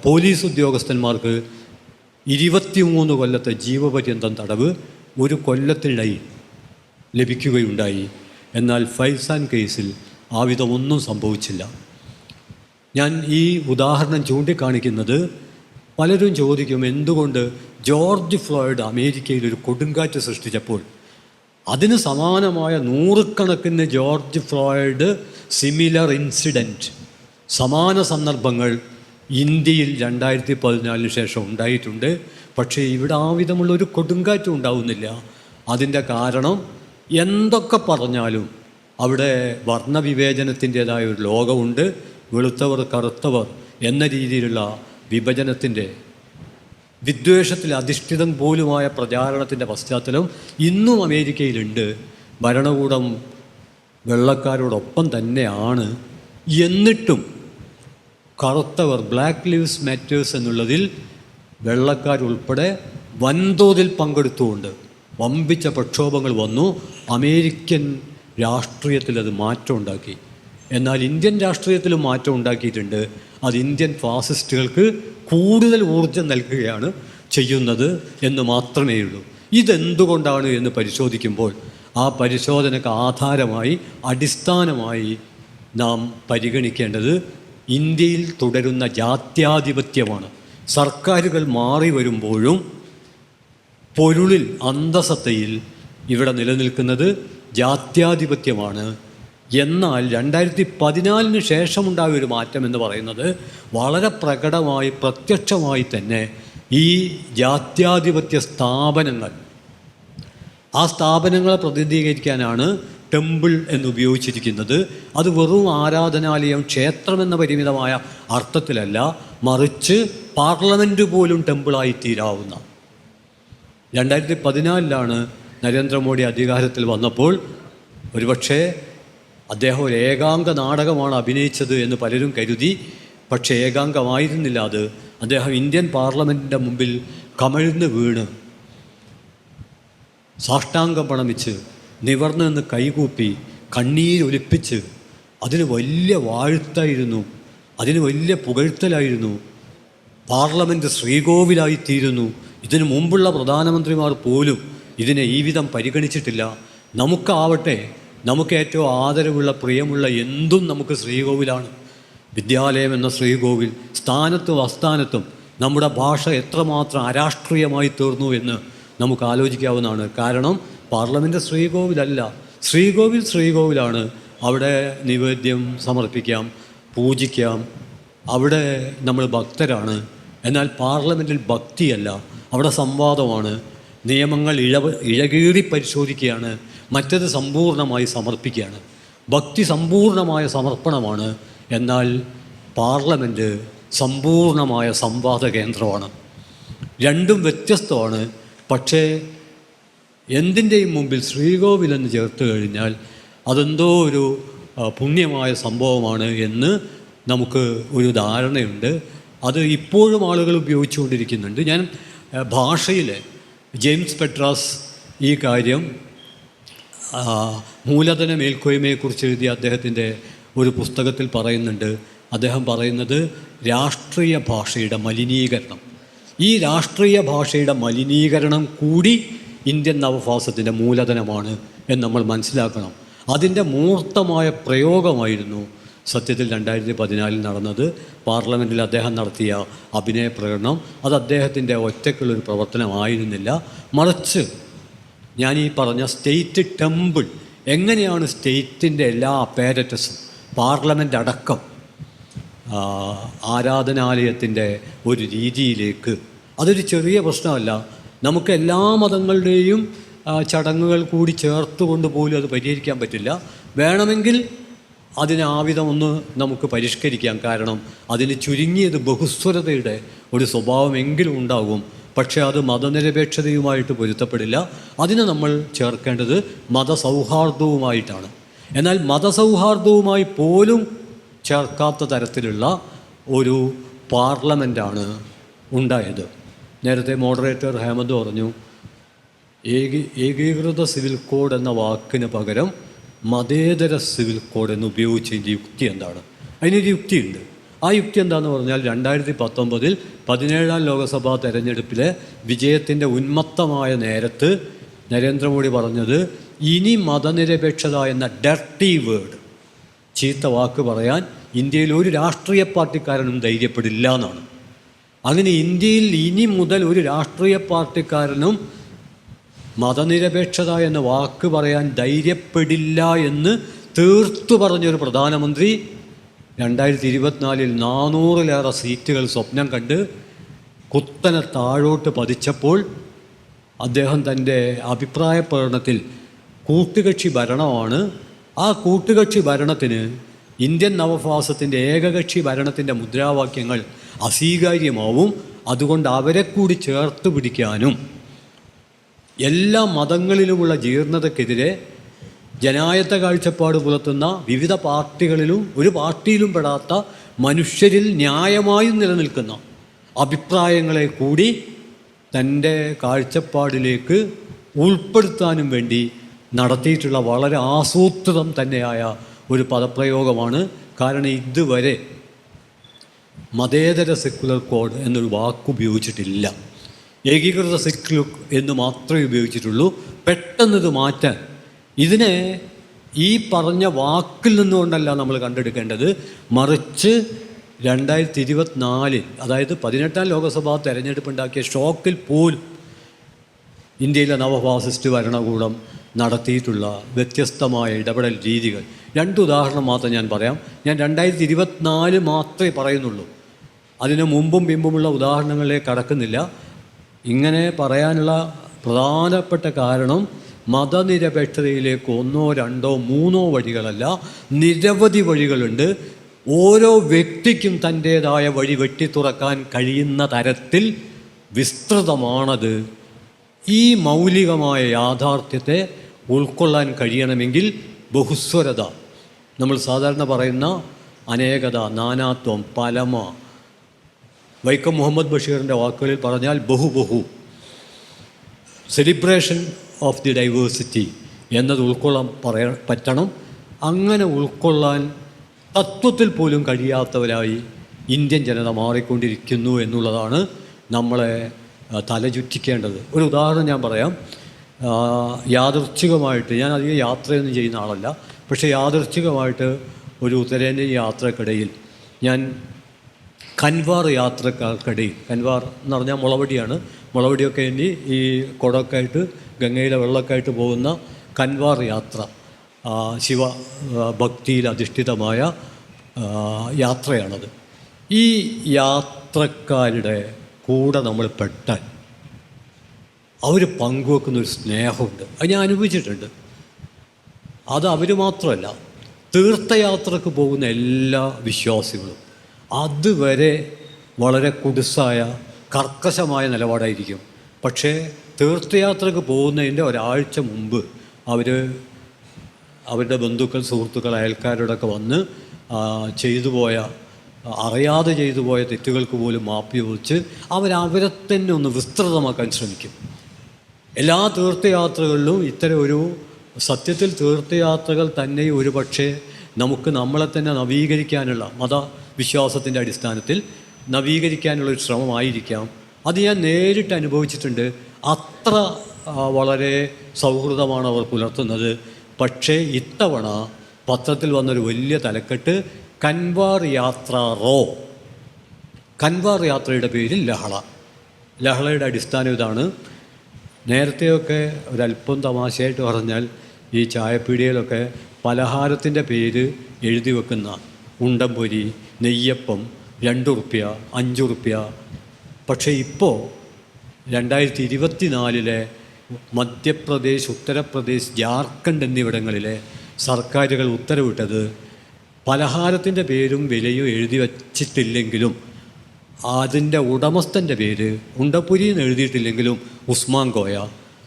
പോലീസ് ഉദ്യോഗസ്ഥന്മാർക്ക് 23 കൊല്ലത്തെ ജീവപര്യന്തം തടവ് ഒരു കൊല്ലത്തിനിടയിൽ ലഭിക്കുകയുണ്ടായി. എന്നാൽ ഫൈസാൻ കേസിൽ ആ വിധമൊന്നും സംഭവിച്ചില്ല. ഞാൻ ഈ ഉദാഹരണം ചൂണ്ടിക്കാണിക്കുന്നത്, പലരും ചോദിക്കും എന്തുകൊണ്ട് ജോർജ് ഫ്ലോയ്ഡ് അമേരിക്കയിൽ ഒരു കൊടുങ്കാറ്റ് സൃഷ്ടിച്ചപ്പോൾ അതിന് സമാനമായ നൂറുകണക്കിന് ജോർജ് ഫ്ലോയ്ഡ് സിമിലർ ഇൻസിഡൻറ്റ്, സമാന സന്ദർഭങ്ങൾ ഇന്ത്യയിൽ 2014 ശേഷം ഉണ്ടായിട്ടുണ്ട്. പക്ഷേ ഇവിടെ ആ വിധമുള്ളൊരു കൊടുങ്കാറ്റും ഉണ്ടാവുന്നില്ല. അതിൻ്റെ കാരണം എന്തൊക്കെ പറഞ്ഞാലും അവിടെ വർണ്ണവിവേചനത്തിൻ്റേതായ ഒരു ലോകമുണ്ട്. വെളുത്തവർ കറുത്തവർ എന്ന രീതിയിലുള്ള വിഭജനത്തിൻ്റെ, വിദ്വേഷത്തിൽ അധിഷ്ഠിതം പോലുമായ പ്രചാരണത്തിൻ്റെ പശ്ചാത്തലം ഇന്നും അമേരിക്കയിലുണ്ട്. ഭരണകൂടം വെള്ളക്കാരോടൊപ്പം തന്നെയാണ്. എന്നിട്ടും കറുത്തവർ, ബ്ലാക്ക് ലീവ്സ് മാറ്റേഴ്സ് എന്നുള്ളതിൽ വെള്ളക്കാരുൾപ്പെടെ വൻതോതിൽ പങ്കെടുത്തുകൊണ്ട് വമ്പിച്ച പ്രക്ഷോഭങ്ങൾ വന്നു. അമേരിക്കൻ രാഷ്ട്രീയത്തിൽ അത് മാറ്റം ഉണ്ടാക്കി. എന്നാൽ ഇന്ത്യൻ രാഷ്ട്രീയത്തിലും മാറ്റം ഉണ്ടാക്കിയിട്ടുണ്ട്. അത് ഇന്ത്യൻ ഫാസിസ്റ്റുകൾക്ക് കൂടുതൽ ഊർജം നൽകുകയാണ് ചെയ്യുന്നത് എന്ന് മാത്രമേ ഉള്ളൂ. ഇതെന്തുകൊണ്ടാണ് എന്ന് പരിശോധിക്കുമ്പോൾ ആ പരിശോധനയ്ക്ക് ആധാരമായി, അടിസ്ഥാനമായി നാം പരിഗണിക്കേണ്ടത് ഇന്ത്യയിൽ തുടരുന്ന ജാത്യാധിപത്യമാണ്. സർക്കാരുകൾ മാറി വരുമ്പോഴും പൊരുളിൽ അന്തസത്തയിൽ ഇവിടെ നിലനിൽക്കുന്നത് ജാത്യാധിപത്യമാണ്. എന്നാൽ 2014 ശേഷമുണ്ടായ ഒരു മാറ്റം എന്ന് പറയുന്നത് വളരെ പ്രകടമായി പ്രത്യക്ഷമായി തന്നെ ഈ ജാത്യാധിപത്യ സ്ഥാപനങ്ങൾ, ആ സ്ഥാപനങ്ങളെ പ്രതിനിധീകരിക്കാനാണ് ടെമ്പിൾ എന്നുപയോഗിച്ചിരിക്കുന്നത്. അത് വെറും ആരാധനാലയം, ക്ഷേത്രമെന്ന പരിമിതമായ അർത്ഥത്തിലല്ല, മറിച്ച് പാർലമെൻറ്റ് പോലും ടെമ്പിളായി തീരാവുന്ന. 2014 നരേന്ദ്രമോദി അധികാരത്തിൽ വന്നപ്പോൾ ഒരുപക്ഷെ അദ്ദേഹം ഒരു ഏകാംഗ നാടകമാണ് അഭിനയിച്ചത് എന്ന് പലരും കരുതി. പക്ഷേ ഏകാംഗമായിരുന്നില്ല അത്. അദ്ദേഹം ഇന്ത്യൻ പാർലമെൻറ്റിൻ്റെ മുമ്പിൽ കമഴ്ന്ന് വീണ് സാഷ്ടാംഗം പ്രണമിച്ച് നിവർന്ന് നിന്ന് കൈകൂപ്പി കണ്ണീരൊലിപ്പിച്ച് അതിന് വലിയ വാഴ്ത്തായിരുന്നു, അതിന് വലിയ പുകഴ്ത്തലായിരുന്നു. പാർലമെൻറ്റ് ശ്രീകോവിലായിത്തീരുന്നു. ഇതിനു മുമ്പുള്ള പ്രധാനമന്ത്രിമാർ പോലും ഇതിനെ ഈ വിധം പരിഗണിച്ചിട്ടില്ല. നമുക്കാവട്ടെ, നമുക്ക് ഏറ്റവും ആദരവുള്ള പ്രിയമുള്ള എന്തും നമുക്ക് ശ്രീകോവിലാണ്. വിദ്യാലയം എന്ന ശ്രീകോവിൽ, സ്ഥാനത്തും അസ്ഥാനത്തും നമ്മുടെ ഭാഷ എത്രമാത്രം അരാഷ്ട്രീയമായി തീർന്നു എന്ന് നമുക്ക് ആലോചിക്കാവുന്നതാണ്. കാരണം പാർലമെൻറ്റ് ശ്രീകോവിലല്ല, ശ്രീകോവിലാണ്. അവിടെ നിവേദ്യം സമർപ്പിക്കാം, പൂജിക്കാം, അവിടെ നമ്മൾ ഭക്തരാണ്. എന്നാൽ പാർലമെൻറ്റിൽ ഭക്തിയല്ല, അവിടെ സംവാദമാണ്. നിയമങ്ങൾ ഇഴകീറി പരിശോധിക്കുകയാണ്, മറ്റത് സമ്പൂർണ്ണമായി സമർപ്പിക്കുകയാണ്. ഭക്തി സമ്പൂർണ്ണമായ സമർപ്പണമാണ്. എന്നാൽ പാർലമെൻറ്റ് സമ്പൂർണ്ണമായ സംവാദ കേന്ദ്രമാണ്. രണ്ടും വ്യത്യസ്തമാണ്. പക്ഷേ എന്തിൻ്റെയും മുമ്പിൽ ശ്രീകോവിലെന്ന് ചേർത്ത് കഴിഞ്ഞാൽ അതെന്തോ ഒരു പുണ്യമായ സംഭവമാണ് എന്ന് നമുക്ക് ഒരു ധാരണയുണ്ട്. അത് ഇപ്പോഴും ആളുകൾ ഉപയോഗിച്ചുകൊണ്ടിരിക്കുന്നുണ്ട്. ഞാൻ ഭാഷയിൽ ജെയിംസ് പെട്രാസ് ഈ കാര്യം മൂലധന മേൽക്കോയ്മയെക്കുറിച്ച് എഴുതിയ അദ്ദേഹത്തിൻ്റെ ഒരു പുസ്തകത്തിൽ പറയുന്നുണ്ട്. അദ്ദേഹം പറയുന്നത് രാഷ്ട്രീയ ഭാഷയുടെ മലിനീകരണം, ഈ രാഷ്ട്രീയ ഭാഷയുടെ മലിനീകരണം കൂടി ഇന്ത്യൻ നവഭാസത്തിൻ്റെ മൂലധനമാണ് എന്ന് നമ്മൾ മനസ്സിലാക്കണം. അതിൻ്റെ മൂർത്തമായ പ്രയോഗമായിരുന്നു സത്യത്തിൽ 2014 നടന്നത്. പാർലമെൻറ്റിൽ അദ്ദേഹം നടത്തിയ അഭിനയ പ്രകടനം അത് അദ്ദേഹത്തിൻ്റെ ഒറ്റയ്ക്കുള്ളൊരു പ്രവർത്തനമായിരുന്നില്ല. മറിച്ച് ഞാൻ ഈ പറഞ്ഞ സ്റ്റേറ്റ് ടെമ്പിൾ, എങ്ങനെയാണ് സ്റ്റേറ്റിൻ്റെ എല്ലാ അപ്പാരറ്റസും പാർലമെൻ്റ് അടക്കം ആരാധനാലയത്തിൻ്റെ ഒരു രീതിയിലേക്ക്, അതൊരു ചെറിയ പ്രശ്നമല്ല. നമുക്ക് എല്ലാ മതങ്ങളുടെയും ചടങ്ങുകൾ കൂടി ചേർത്തുകൊണ്ട് പോലും അത് പരിഹരിക്കാൻ പറ്റില്ല. വേണമെങ്കിൽ അതിനാവിധമൊന്ന് നമുക്ക് പരിഷ്കരിക്കാം. കാരണം അതിന് ചുരുങ്ങിയത് ബഹുസ്വരതയുടെ ഒരു സ്വഭാവമെങ്കിലും ഉണ്ടാകും. പക്ഷേ അത് മതനിരപേക്ഷതയുമായിട്ട് പൊരുത്തപ്പെടില്ല. അതിന് നമ്മൾ ചേർക്കേണ്ടത് മതസൗഹാർദ്ദവുമായിട്ടാണ്. എന്നാൽ മതസൗഹാർദ്ദവുമായി പോലും ചേർക്കാത്ത തരത്തിലുള്ള ഒരു പാർലമെൻറ്റാണ് ഉണ്ടായത്. നേരത്തെ മോഡറേറ്റർ ഹേമന്ത് പറഞ്ഞു, ഏകീകൃത സിവിൽ കോഡ് എന്ന വാക്കിന് പകരം മതേതര സിവിൽ കോഡ് എന്ന് ഉപയോഗിച്ചതിൻ്റെ യുക്തി എന്താണ്? അതിനൊരു യുക്തിയുണ്ട്. ആ യുക്തി എന്താണെന്ന് പറഞ്ഞാൽ 2019 17ാം ലോക്സഭാ തെരഞ്ഞെടുപ്പിലെ വിജയത്തിൻ്റെ ഉന്മത്തമായ നേരത്ത് നരേന്ദ്രമോദി പറഞ്ഞത്, ഇനി മതനിരപേക്ഷത എന്ന ഡർട്ടി വേർഡ്, ചീത്ത വാക്ക് പറയാൻ ഇന്ത്യയിൽ ഒരു രാഷ്ട്രീയ പാർട്ടിക്കാരനും ധൈര്യപ്പെടില്ല എന്നാണ്. അങ്ങനെ ഇന്ത്യയിൽ ഇനി മുതൽ ഒരു രാഷ്ട്രീയ പാർട്ടിക്കാരനും മതനിരപേക്ഷത എന്ന വാക്ക് പറയാൻ ധൈര്യപ്പെടില്ല എന്ന് തീർത്തു പറഞ്ഞൊരു പ്രധാനമന്ത്രി 2024 400-ലേറെ സീറ്റുകൾ സ്വപ്നം കണ്ട് കുത്തനെ താഴോട്ട് പതിച്ചപ്പോൾ അദ്ദേഹം തൻ്റെ അഭിപ്രായ പ്രകടനത്തിൽ കൂട്ടുകക്ഷി ഭരണമാണ്, ആ കൂട്ടുകക്ഷി ഭരണത്തിന് ഇന്ത്യൻ നവഭാസത്തിൻ്റെ ഏകകക്ഷി ഭരണത്തിൻ്റെ മുദ്രാവാക്യങ്ങൾ അസ്വീകാര്യമാവും, അതുകൊണ്ട് അവരെ കൂടി ചേർത്ത് പിടിക്കാനും എല്ലാ മതങ്ങളിലുമുള്ള ജീർണതയ്ക്കെതിരെ ജനായത്ത കാഴ്ചപ്പാട് പുലർത്തുന്ന വിവിധ പാർട്ടികളിലും ഒരു പാർട്ടിയിലും പെടാത്ത മനുഷ്യരിൽ ന്യായമായും നിലനിൽക്കുന്ന അഭിപ്രായങ്ങളെ കൂടി തൻ്റെ കാഴ്ചപ്പാടിലേക്ക് ഉൾപ്പെടുത്താനും വേണ്ടി നടത്തിയിട്ടുള്ള വളരെ ആസൂത്രിതം തന്നെയായ ഒരു പദപ്രയോഗമാണ്. കാരണം ഇതുവരെ മതേതര സെക്കുലർ കോഡ് എന്നൊരു വാക്ക് ഉപയോഗിച്ചിട്ടില്ല. ഏകീകൃത സെക്കുലർ എന്ന് മാത്രമേ ഉപയോഗിച്ചിട്ടുള്ളൂ. പെട്ടെന്നിത് മാറ്റാൻ, ഇതിനെ ഈ പറഞ്ഞ വാക്കിൽ നിന്നുകൊണ്ടല്ല നമ്മൾ കണ്ടെടുക്കേണ്ടത്, മറിച്ച് 2024 അതായത് 18ാം ലോകസഭാ തെരഞ്ഞെടുപ്പുണ്ടാക്കിയ ഷോക്കിൽ പോലും ഇന്ത്യയിലെ നവഫാസിസ്റ്റ് ഭരണകൂടം നടത്തിയിട്ടുള്ള വ്യത്യസ്തമായ ഇടപെടൽ രീതികൾ 2 ഉദാഹരണം മാത്രം ഞാൻ പറയാം. ഞാൻ 2024 മാത്രമേ പറയുന്നുള്ളൂ, അതിന് മുമ്പും പിമ്പുമുള്ള ഉദാഹരണങ്ങളിലേക്ക് കടക്കുന്നില്ല. ഇങ്ങനെ പറയാനുള്ള പ്രധാനപ്പെട്ട കാരണം മതനിരപേക്ഷതയിലേക്ക് 1, 2, 3 വഴികളല്ല, നിരവധി വഴികളുണ്ട്. ഓരോ വ്യക്തിക്കും തൻ്റേതായ വഴി വെട്ടിത്തുറക്കാൻ കഴിയുന്ന തരത്തിൽ വിസ്തൃതമാണത്. ഈ മൗലികമായ യാഥാർത്ഥ്യത്തെ ഉൾക്കൊള്ളാൻ കഴിയണമെങ്കിൽ ബഹുസ്വരത, നമ്മൾ സാധാരണ പറയുന്ന അനേകത, നാനാത്വം, പലമ, വൈക്കം മുഹമ്മദ് ബഷീറിൻ്റെ വാക്കുകളിൽ പറഞ്ഞാൽ ബഹു സെലിബ്രേഷൻ ഓഫ് ദി ഡൈവേഴ്സിറ്റി എന്നത് ഉൾക്കൊള്ളാൻ പറ്റണം. അങ്ങനെ ഉൾക്കൊള്ളാൻ തത്വത്തിൽ പോലും കഴിയാത്തവരായി ഇന്ത്യൻ ജനത മാറിക്കൊണ്ടിരിക്കുന്നു എന്നുള്ളതാണ് നമ്മളെ തലചുറ്റിക്കേണ്ടത്. ഒരു ഉദാഹരണം ഞാൻ പറയാം. യാദൃച്ഛികമായിട്ട്, ഞാൻ അധികം യാത്രയൊന്നും ചെയ്യുന്ന ആളല്ല, പക്ഷേ യാദൃച്ഛികമായിട്ട് ഒരു ഉത്തരേന്ത്യൻ യാത്രക്കിടയിൽ ഞാൻ കൻവാർ യാത്രക്കാർക്കിടയിൽ, കൻവാർ എന്ന് പറഞ്ഞാൽ മുളവടിയാണ്, മുളവടിയൊക്കെ ഇനി ഈ കുടമൊക്കെ ആയിട്ട് ഗംഗയിലെ വെള്ളമൊക്കെ ആയിട്ട് പോകുന്ന കൻവാർ യാത്ര, ശിവ ഭക്തിയിൽ അധിഷ്ഠിതമായ യാത്രയാണത്. ഈ യാത്രക്കാരുടെ കൂടെ നമ്മൾ പെട്ടാൽ അവർ പങ്കുവെക്കുന്നൊരു സ്നേഹമുണ്ട്, അത് ഞാൻ അനുഭവിച്ചിട്ടുണ്ട്. അത് അവർ മാത്രമല്ല, തീർത്ഥയാത്രക്ക് പോകുന്ന എല്ലാ വിശ്വാസികളും അതുവരെ വളരെ കുടുസായ കർക്കശമായ നിലപാടായിരിക്കും. പക്ഷേ തീർത്ഥയാത്രക്ക് പോകുന്നതിൻ്റെ ഒരാഴ്ച മുമ്പ് അവരുടെ ബന്ധുക്കൾ, സുഹൃത്തുക്കൾ, അയൽക്കാരോടൊക്കെ വന്ന് അറിയാതെ ചെയ്തു പോയ തെറ്റുകൾക്ക് പോലും മാപ്പ് ചോദിച്ച് അവരെ തന്നെ ഒന്ന് വിസ്തൃതമാക്കാൻ ശ്രമിക്കും. എല്ലാ തീർത്ഥയാത്രകളിലും ഇത്തരം ഒരു സത്യത്തിൽ തീർത്ഥയാത്രകൾ തന്നെ ഒരു പക്ഷേ നമുക്ക് നമ്മളെ തന്നെ നവീകരിക്കാനുള്ള, മതവിശ്വാസത്തിൻ്റെ അടിസ്ഥാനത്തിൽ നവീകരിക്കാനുള്ളൊരു ശ്രമമായിരിക്കാം. അത് ഞാൻ നേരിട്ട് അനുഭവിച്ചിട്ടുണ്ട്. അത്ര വളരെ സൗഹൃദമാണ് അവർ പുലർത്തുന്നത്. പക്ഷേ ഇത്തവണ പത്രത്തിൽ വന്നൊരു വലിയ തലക്കെട്ട്, കൻവാർ യാത്ര കൻവാർ യാത്രയുടെ പേരിൽ ലഹളയുടെ അടിസ്ഥാനം ഇതാണ്. നേരത്തെയൊക്കെ ഒരല്പം തമാശയായിട്ട് പറഞ്ഞാൽ ഈ ചായപ്പീടികയിലൊക്കെ പലഹാരത്തിൻ്റെ പേര് എഴുതി വെക്കുന്ന ഉണ്ടംപൊരി, നെയ്യപ്പം 2 റുപ്യ, 5 റുപ്യ. പക്ഷേ ഇപ്പോൾ 2024 മധ്യപ്രദേശ്, ഉത്തർപ്രദേശ്, ജാർഖണ്ഡ് എന്നിവിടങ്ങളിലെ സർക്കാരുകൾ ഉത്തരവിട്ടത് പലഹാരത്തിൻ്റെ പേരും വിലയും എഴുതി വച്ചിട്ടില്ലെങ്കിലും അതിൻ്റെ ഉടമസ്ഥൻ്റെ പേര് ഉണ്ടപ്പൊരി എന്ന് എഴുതിയിട്ടില്ലെങ്കിലും ഉസ്മാൻ കോയ,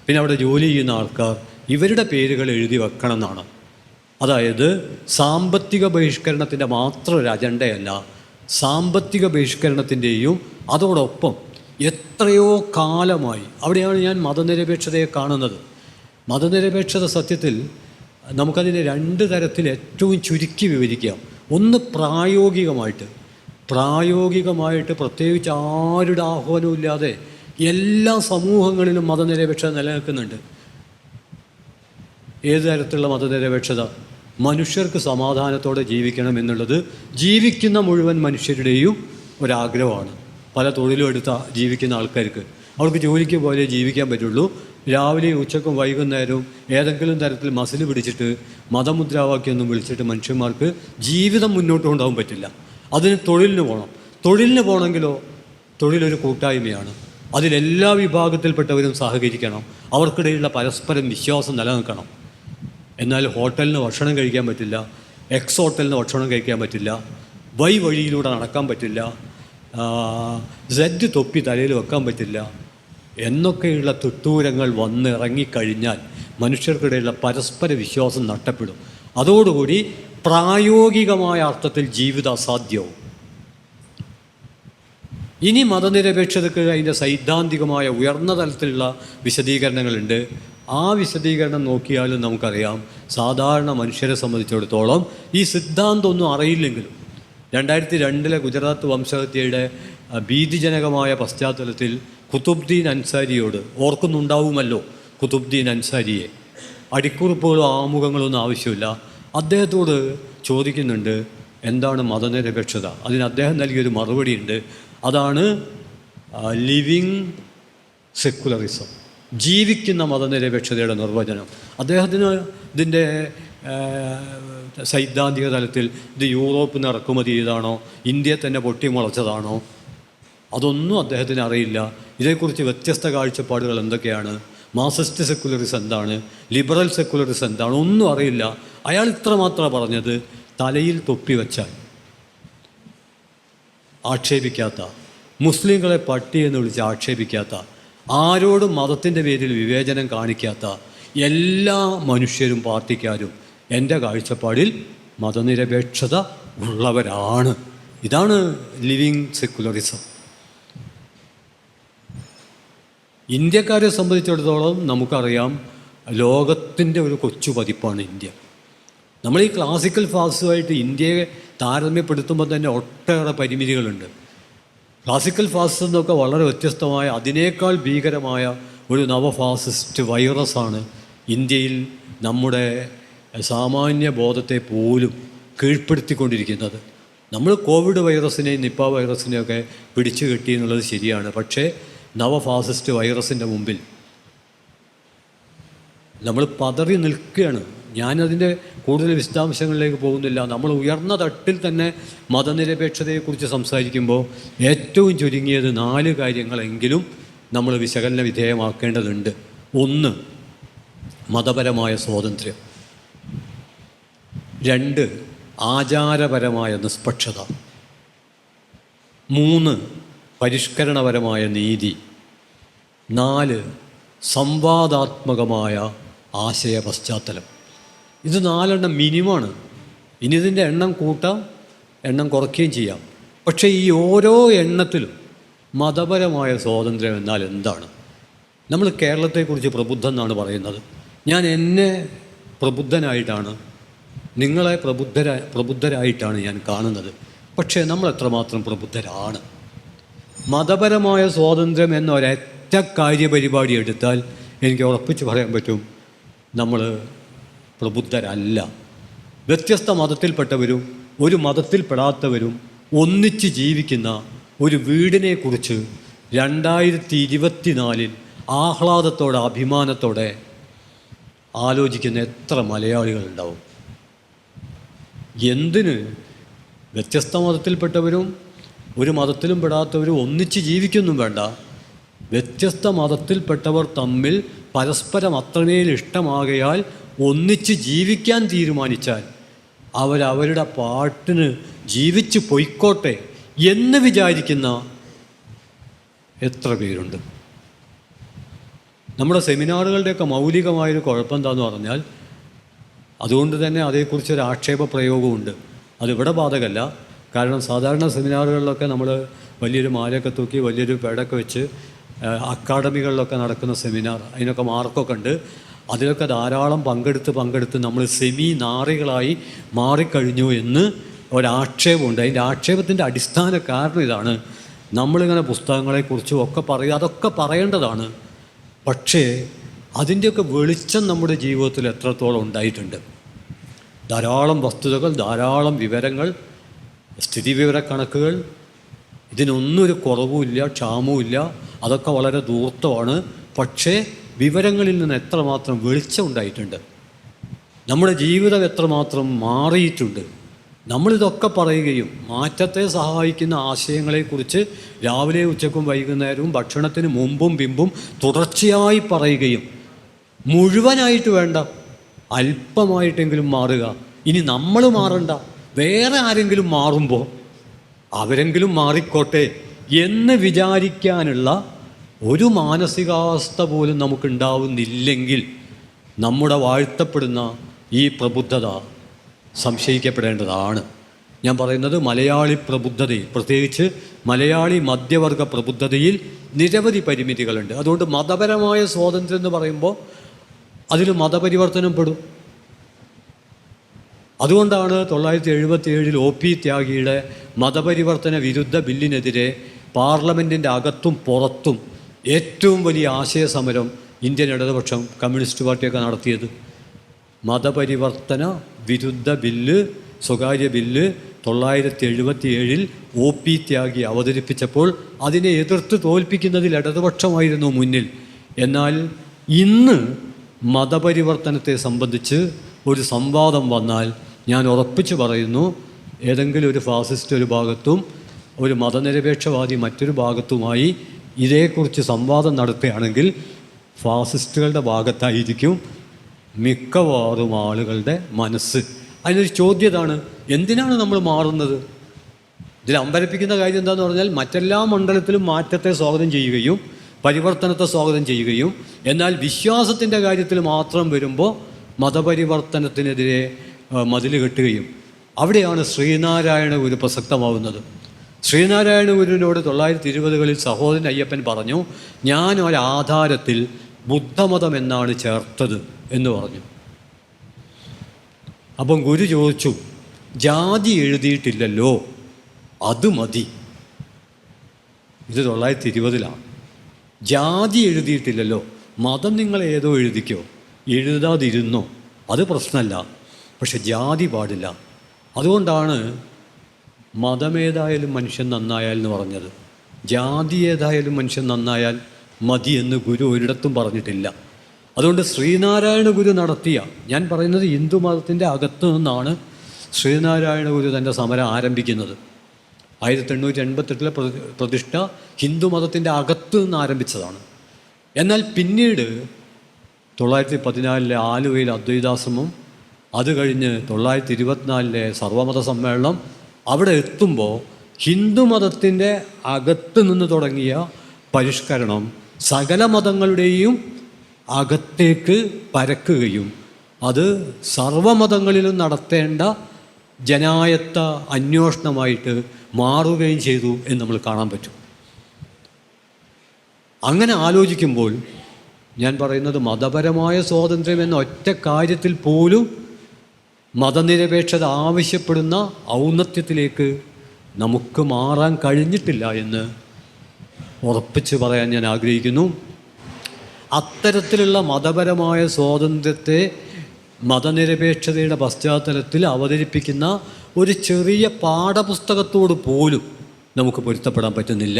പിന്നെ അവിടെ ജോലി ചെയ്യുന്ന ആൾക്കാർ, ഇവരുടെ പേരുകൾ എഴുതി വെക്കണം എന്നാണ്. അതായത് സാമ്പത്തിക ബഹിഷ്കരണത്തിൻ്റെ മാത്രം ഒരു അജണ്ടയല്ല, സാമ്പത്തിക ബഹിഷ്കരണത്തിൻ്റെയും അതോടൊപ്പം എത്രയോ കാലമായി അവിടെയാണ് ഞാൻ മതനിരപേക്ഷതയെ കാണുന്നത്. മതനിരപേക്ഷത സത്യത്തിൽ നമുക്കതിനെ 2 തരത്തിൽ ഏറ്റവും ചുരുക്കി വിവരിക്കാം. ഒന്ന് പ്രായോഗികമായിട്ട് പ്രത്യേകിച്ച് ആരുടെ ആഹ്വാനവും ഇല്ലാതെ എല്ലാ സമൂഹങ്ങളിലും മതനിരപേക്ഷത നിലനിൽക്കുന്നുണ്ട്. ഏത് തരത്തിലുള്ള മതനിരപേക്ഷത? മനുഷ്യർക്ക് സമാധാനത്തോടെ ജീവിക്കണം എന്നുള്ളത് ജീവിക്കുന്ന മുഴുവൻ മനുഷ്യരുടെയും ഒരാഗ്രഹമാണ്. പല തൊഴിലും ജീവിക്കുന്ന ആൾക്കാർക്ക് അവർക്ക് ജോലിക്ക് പോലെ ജീവിക്കാൻ പറ്റുള്ളൂ. രാവിലെയും ഉച്ചക്കും വൈകുന്നേരവും ഏതെങ്കിലും തരത്തിൽ മസിൽ പിടിച്ചിട്ട് മതമുദ്രാവാക്യമൊന്നും വിളിച്ചിട്ട് മനുഷ്യന്മാർക്ക് ജീവിതം മുന്നോട്ട് കൊണ്ടുപോകാൻ പറ്റില്ല. അതിന് തൊഴിലിന് പോകണമെങ്കിലോ തൊഴിലൊരു കൂട്ടായ്മയാണ്. അതിലെല്ലാ വിഭാഗത്തിൽപ്പെട്ടവരും സഹകരിക്കണം. അവർക്കിടയിലുള്ള പരസ്പരം വിശ്വാസം നിലനിൽക്കണം. എന്നാൽ ഹോട്ടലിന് ഭക്ഷണം കഴിക്കാൻ പറ്റില്ല, എക്സ് ഹോട്ടലിന് ഭക്ഷണം കഴിക്കാൻ പറ്റില്ല, വഴിയിലൂടെ നടക്കാൻ പറ്റില്ല, സെഡ് തൊപ്പി തലയിൽ വെക്കാൻ പറ്റില്ല എന്നൊക്കെയുള്ള തുട്ടൂരങ്ങൾ വന്നിറങ്ങിക്കഴിഞ്ഞാൽ മനുഷ്യർക്കിടയിലുള്ള പരസ്പര വിശ്വാസം നഷ്ടപ്പെടും. അതോടുകൂടി പ്രായോഗികമായ അർത്ഥത്തിൽ ജീവിതം അസാധ്യവും. ഇനി മതനിരപേക്ഷതയ്ക്ക് അതിൻ്റെ സൈദ്ധാന്തികമായ ഉയർന്ന തലത്തിലുള്ള വിശദീകരണങ്ങളുണ്ട്. ആ വിശദീകരണം നോക്കിയാലും നമുക്കറിയാം, സാധാരണ മനുഷ്യരെ സംബന്ധിച്ചിടത്തോളം ഈ സിദ്ധാന്തമൊന്നും അറിയില്ലെങ്കിലും 2002 ഗുജറാത്ത് വംശഹത്യയുടെ ഭീതിജനകമായ പശ്ചാത്തലത്തിൽ കുതുബ്ദീൻ അൻസാരിയോട്, ഓർക്കുന്നുണ്ടാവുമല്ലോ കുതുബ്ദീൻ അൻസാരിയെ, അടിക്കുറിപ്പുകളോ ആമുഖങ്ങളോ ഒന്നും ആവശ്യമില്ല, അദ്ദേഹത്തോട് ചോദിക്കുന്നുണ്ട്, എന്താണ് മതനിരപേക്ഷത. അതിന് അദ്ദേഹം നൽകിയൊരു മറുപടി ഉണ്ട്. അതാണ് ലിവിങ് സെക്കുലറിസം, ജീവിക്കുന്ന മതനിരപേക്ഷതയുടെ നിർവചനം. അദ്ദേഹത്തിന് ഇതിൻ്റെ സൈദ്ധാന്തിക തലത്തിൽ ഇത് യൂറോപ്പിൽ നിന്ന് ഇറക്കുമതി ചെയ്താണോ, ഇന്ത്യയെ തന്നെ പൊട്ടിമുളച്ചതാണോ, അതൊന്നും അദ്ദേഹത്തിന് അറിയില്ല. ഇതേക്കുറിച്ച് വ്യത്യസ്ത കാഴ്ചപ്പാടുകൾ എന്തൊക്കെയാണ്, മാർക്സിസ്റ്റ് സെക്കുലറിസം എന്താണ്, ലിബറൽ സെക്കുലറിസം എന്താണ്, ഒന്നും അറിയില്ല. അയാൾ ഇത്രമാത്രം പറഞ്ഞത്, തലയിൽ തൊപ്പി വച്ചാൽ ആക്ഷേപിക്കാത്ത, മുസ്ലിങ്ങളെ പട്ടി എന്ന് വിളിച്ച് ആക്ഷേപിക്കാത്ത, ആരോടും മതത്തിൻ്റെ പേരിൽ വിവേചനം കാണിക്കാത്ത എല്ലാ മനുഷ്യരും പാർട്ടിക്കാരും എൻ്റെ കാഴ്ചപ്പാടിൽ മതനിരപേക്ഷത ഉള്ളവരാണ്. ഇതാണ് ലിവിങ് സെക്കുലറിസം. ഇന്ത്യക്കാരെ സംബന്ധിച്ചിടത്തോളം നമുക്കറിയാം, ലോകത്തിൻ്റെ ഒരു കൊച്ചു പതിപ്പാണ് ഇന്ത്യ. നമ്മൾ ഈ ക്ലാസിക്കൽ ഫാസിസവുമായിട്ട് ഇന്ത്യയെ താരതമ്യപ്പെടുത്തുമ്പോൾ തന്നെ ഒട്ടേറെ പരിമിതികളുണ്ട്. ക്ലാസിക്കൽ ഫാസിസം എന്നൊക്കെ വളരെ വ്യത്യസ്തമായ, അതിനേക്കാൾ ഭീകരമായ ഒരു നവഫാസിസ്റ്റ് വൈറസാണ് ഇന്ത്യയിൽ നമ്മുടെ സാമാന്യ ബോധത്തെ പോലും കീഴ്പ്പെടുത്തിക്കൊണ്ടിരിക്കുന്നത്. നമ്മൾ കോവിഡ് വൈറസിനെയും നിപ്പ വൈറസിനെയൊക്കെ പിടിച്ചു കെട്ടി എന്നുള്ളത് ശരിയാണ്. പക്ഷേ നവഫാസിസ്റ്റ് വൈറസിൻ്റെ മുമ്പിൽ നമ്മൾ പതറി നിൽക്കുകയാണ്. ഞാനതിൻ്റെ കൂടുതൽ വിശദാംശങ്ങളിലേക്ക് പോകുന്നില്ല. നമ്മൾ ഉയർന്ന തട്ടിൽ തന്നെ മതനിരപേക്ഷതയെക്കുറിച്ച് സംസാരിക്കുമ്പോൾ ഏറ്റവും ചുരുങ്ങിയത് 4 കാര്യങ്ങളെങ്കിലും നമ്മൾ വിശകലന വിധേയമാക്കേണ്ടതുണ്ട്. 1, മതപരമായ സ്വാതന്ത്ര്യം. 2, ആചാരപരമായ നിഷ്പക്ഷത. 3, പരിഷ്കരണപരമായ നീതി. 4, സംവാദാത്മകമായ ആശയ പശ്ചാത്തലം. ഇത് 4 മിനിമമാണ്. ഇനി ഇതിൻ്റെ എണ്ണം കൂട്ടാം, എണ്ണം കുറയ്ക്കുകയും ചെയ്യാം. പക്ഷേ ഈ ഓരോ എണ്ണത്തിലും മതപരമായ സ്വാതന്ത്ര്യം എന്നാൽ എന്താണ്? നമ്മൾ കേരളത്തെക്കുറിച്ച് പ്രബുദ്ധം എന്നാണ് പറയുന്നത്. ഞാൻ എന്നെ പ്രബുദ്ധനായിട്ടാണ്, നിങ്ങളെ പ്രബുദ്ധരായിട്ടാണ് ഞാൻ കാണുന്നത്. പക്ഷേ നമ്മൾ എത്രമാത്രം പ്രബുദ്ധരാണ്? മതപരമായ സ്വാതന്ത്ര്യം എന്ന ഒരൊറ്റ കാര്യപരിപാടി എടുത്താൽ എനിക്ക് ഉറപ്പിച്ച് പറയാൻ പറ്റും, നമ്മൾ പ്രബുദ്ധരല്ല. വ്യത്യസ്ത മതത്തിൽപ്പെട്ടവരും ഒരു മതത്തിൽപ്പെടാത്തവരും ഒന്നിച്ച് ജീവിക്കുന്ന ഒരു വീടിനെക്കുറിച്ച് 2024 ആഹ്ലാദത്തോടെ, അഭിമാനത്തോടെ ആലോചിക്കുന്ന എത്ര മലയാളികളുണ്ടാവും? എന്തിന്? വ്യത്യസ്ത മതത്തിൽപ്പെട്ടവരും ഒരു മതത്തിലും പെടാത്തവരും ഒന്നിച്ച് ജീവിക്കൊന്നും വേണ്ട. വ്യത്യസ്ത മതത്തിൽപ്പെട്ടവർ തമ്മിൽ പരസ്പരം അത്രമേൽ ഇഷ്ടമാകയാൽ ഒന്നിച്ച് ജീവിക്കാൻ തീരുമാനിച്ചാൽ അവരവരുടെ പാട്ടിന് ജീവിച്ച് പൊയ്ക്കോട്ടെ എന്ന് വിചാരിക്കുന്ന എത്ര പേരുണ്ട്? നമ്മുടെ സെമിനാറുകളുടെയൊക്കെ മൗലികമായൊരു കുഴപ്പം എന്താണെന്ന് പറഞ്ഞാൽ, അതുകൊണ്ട് തന്നെ അതേക്കുറിച്ചൊരു ആക്ഷേപ പ്രയോഗമുണ്ട്. അതിവിടെ ബാധകമല്ല. കാരണം സാധാരണ സെമിനാറുകളിലൊക്കെ നമ്മൾ വലിയൊരു മാലയൊക്കെ തൂക്കി വലിയൊരു പേടൊക്കെ വെച്ച് അക്കാഡമികളിലൊക്കെ നടക്കുന്ന സെമിനാർ, അതിനൊക്കെ മാർക്കൊക്കെ ഉണ്ട്. അതിലൊക്കെ ധാരാളം പങ്കെടുത്ത് നമ്മൾ സെമി നാറികളായി മാറിക്കഴിഞ്ഞു എന്ന് ഒരാക്ഷേപമുണ്ട്. അതിൻ്റെ ആക്ഷേപത്തിൻ്റെ അടിസ്ഥാന കാരണം ഇതാണ്. നമ്മളിങ്ങനെ പുസ്തകങ്ങളെക്കുറിച്ചും ഒക്കെ അതൊക്കെ പറയേണ്ടതാണ്. പക്ഷേ അതിൻ്റെയൊക്കെ വെളിച്ചം നമ്മുടെ ജീവിതത്തിൽ എത്രത്തോളം ഉണ്ടായിട്ടുണ്ട്? ധാരാളം വസ്തുതകൾ, ധാരാളം വിവരങ്ങൾ, സ്ഥിതിവിവരക്കണക്കുകൾ, ഇതിനൊന്നും ഒരു കുറവുമില്ല, ക്ഷാമവുമില്ല. അതൊക്കെ വളരെ ധൂർത്തമാണ്. പക്ഷേ വിവരങ്ങളിൽ നിന്ന് എത്രമാത്രം വെളിച്ചം ഉണ്ടായിട്ടുണ്ട്, നമ്മുടെ ജീവിതം എത്രമാത്രം മാറിയിട്ടുണ്ട്. നമ്മളിതൊക്കെ പറയുകയും മാറ്റത്തെ സഹായിക്കുന്ന ആശയങ്ങളെക്കുറിച്ച് രാവിലെ ഉച്ചക്കും വൈകുന്നേരവും ഭക്ഷണത്തിന് മുമ്പും പിമ്പും തുടർച്ചയായി പറയുകയും, മുഴുവനായിട്ട് വേണ്ട, അല്പമായിട്ടെങ്കിലും മാറുക. ഇനി നമ്മൾ മാറണ്ട, വേറെ ആരെങ്കിലും മാറുമ്പോൾ അവരെങ്കിലും മാറിക്കോട്ടെ എന്ന് വിചാരിക്കാനുള്ള ഒരു മാനസികാവസ്ഥ പോലും നമുക്കുണ്ടാവുന്നില്ലെങ്കിൽ നമ്മുടെ വാഴ്ത്തപ്പെടുന്ന ഈ പ്രബുദ്ധത സംശയിക്കപ്പെടേണ്ടതാണ്. ഞാൻ പറയുന്നത് മലയാളി പ്രബുദ്ധതയിൽ, പ്രത്യേകിച്ച് മലയാളി മധ്യവർഗ പ്രബുദ്ധതയിൽ നിരവധി പരിമിതികളുണ്ട്. അതുകൊണ്ട് മതപരമായ സ്വാതന്ത്ര്യം എന്ന് പറയുമ്പോൾ അതിൽ മതപരിവർത്തനം പെടും. അതുകൊണ്ടാണ് 1977 OP ത്യാഗിയുടെ മതപരിവർത്തന വിരുദ്ധ ബില്ലിനെതിരെ പാർലമെൻറ്റിൻ്റെ അകത്തും പുറത്തും ഏറ്റവും വലിയ ആശയസമരം ഇന്ത്യൻ ഇടതുപക്ഷം, കമ്മ്യൂണിസ്റ്റ് പാർട്ടിയൊക്കെ നടത്തിയത്. മതപരിവർത്തന വിരുദ്ധ ബില്ല്, സ്വകാര്യ ബില്ല് 1977 OP ത്യാഗി അവതരിപ്പിച്ചപ്പോൾ അതിനെ എതിർത്ത് തോൽപ്പിക്കുന്നതിൽ ഇടതുപക്ഷമായിരുന്നു മുന്നിൽ. എന്നാൽ ഇന്ന് മതപരിവർത്തനത്തെ സംബന്ധിച്ച് ഒരു സംവാദം വന്നാൽ ഞാൻ ഉറപ്പിച്ചു പറയുന്നു, ഏതെങ്കിലും ഒരു ഫാസിസ്റ്റ് ഒരു ഭാഗത്തും ഒരു മതനിരപേക്ഷവാദി മറ്റൊരു ഭാഗത്തുമായി ഇതേക്കുറിച്ച് സംവാദം നടത്തുകയാണെങ്കിൽ ഫാസിസ്റ്റുകളുടെ ഭാഗത്തായിരിക്കും മിക്കവാറും ആളുകളുടെ മനസ്സ്. അതിനൊരു ചോദ്യതാണ്, എന്തിനാണ് നമ്മൾ മാറുന്നത്? ഇതിൽ അമ്പരപ്പിക്കുന്ന കാര്യം എന്താണെന്ന് പറഞ്ഞാൽ, മറ്റെല്ലാ മണ്ഡലത്തിലും മാറ്റത്തെ സ്വാഗതം ചെയ്യുകയും പരിവർത്തനത്തെ സ്വാഗതം ചെയ്യുകയും, എന്നാൽ വിശ്വാസത്തിൻ്റെ കാര്യത്തിൽ മാത്രം വരുമ്പോൾ മതപരിവർത്തനത്തിനെതിരെ മതിൽ കെട്ടുകയും, അവിടെയാണ് ശ്രീനാരായണ ഗുരു പ്രസക്തമാവുന്നത്. ശ്രീനാരായണ ഗുരുവിനോട് 1920-കളിൽ സഹോദരൻ അയ്യപ്പൻ പറഞ്ഞു, ഞാൻ ഒരാധാരത്തിൽ ബുദ്ധമതം എന്നാണ് ചേർത്തത് എന്ന് പറഞ്ഞു. അപ്പം ഗുരു ചോദിച്ചു, ജാതി എഴുതിയിട്ടില്ലല്ലോ, അത് മതി. ഇത് 1920-ലാണ്. ജാതി എഴുതിയിട്ടില്ലല്ലോ, മതം നിങ്ങൾ ഏതോ എഴുതിക്കോ, എഴുതാതിരുന്നോ, അത് പ്രശ്നമല്ല, പക്ഷെ ജാതി പാടില്ല. അതുകൊണ്ടാണ് മതമേതായാലും മനുഷ്യൻ നന്നായാൽ എന്ന് പറഞ്ഞത്. ജാതി ഏതായാലും മനുഷ്യൻ നന്നായാൽ മതി എന്ന് ഗുരു ഒരിടത്തും പറഞ്ഞിട്ടില്ല. അതുകൊണ്ട് ശ്രീനാരായണ ഗുരു നടത്തിയ, ഞാൻ പറയുന്നത് ഹിന്ദു മതത്തിൻ്റെ അകത്തു നിന്നാണ് ശ്രീനാരായണ ഗുരു തൻ്റെ സമരം ആരംഭിക്കുന്നത്. 1888 പ്രതിഷ്ഠ ഹിന്ദു മതത്തിൻ്റെ അകത്തു നിന്ന് ആരംഭിച്ചതാണ്. എന്നാൽ പിന്നീട് 1914 ആലുവയിൽ അദ്വൈതാശ്രമം, അത് കഴിഞ്ഞ് 1924 സർവമത സമ്മേളനം, അവിടെ എത്തുമ്പോൾ ഹിന്ദുമതത്തിൻ്റെ അകത്ത് നിന്ന് തുടങ്ങിയ പരിഷ്കരണം സകല മതങ്ങളുടെയും അകത്തേക്ക് പരക്കുകയും അത് സർവമതങ്ങളിലും നടത്തേണ്ട ജനായത്ത അന്വേഷണമായിട്ട് മാറുകയും ചെയ്തു എന്ന് നമ്മൾ കാണാൻ പറ്റും. അങ്ങനെ ആലോചിക്കുമ്പോൾ ഞാൻ പറയുന്നത്, മതപരമായ സ്വാതന്ത്ര്യം എന്ന ഒറ്റ കാര്യത്തിൽ പോലും മതനിരപേക്ഷത ആവശ്യപ്പെടുന്ന ഔന്നത്യത്തിലേക്ക് നമുക്ക് മാറാൻ കഴിഞ്ഞിട്ടില്ല എന്ന് ഉറപ്പിച്ച് പറയാൻ ഞാൻ ആഗ്രഹിക്കുന്നു. അത്തരത്തിലുള്ള മതപരമായ സ്വാതന്ത്ര്യത്തെ മതനിരപേക്ഷതയുടെ പശ്ചാത്തലത്തിൽ അവതരിപ്പിക്കുന്ന ഒരു ചെറിയ പാഠപുസ്തകത്തോട് പോലും നമുക്ക് പൊരുത്തപ്പെടാൻ പറ്റുന്നില്ല.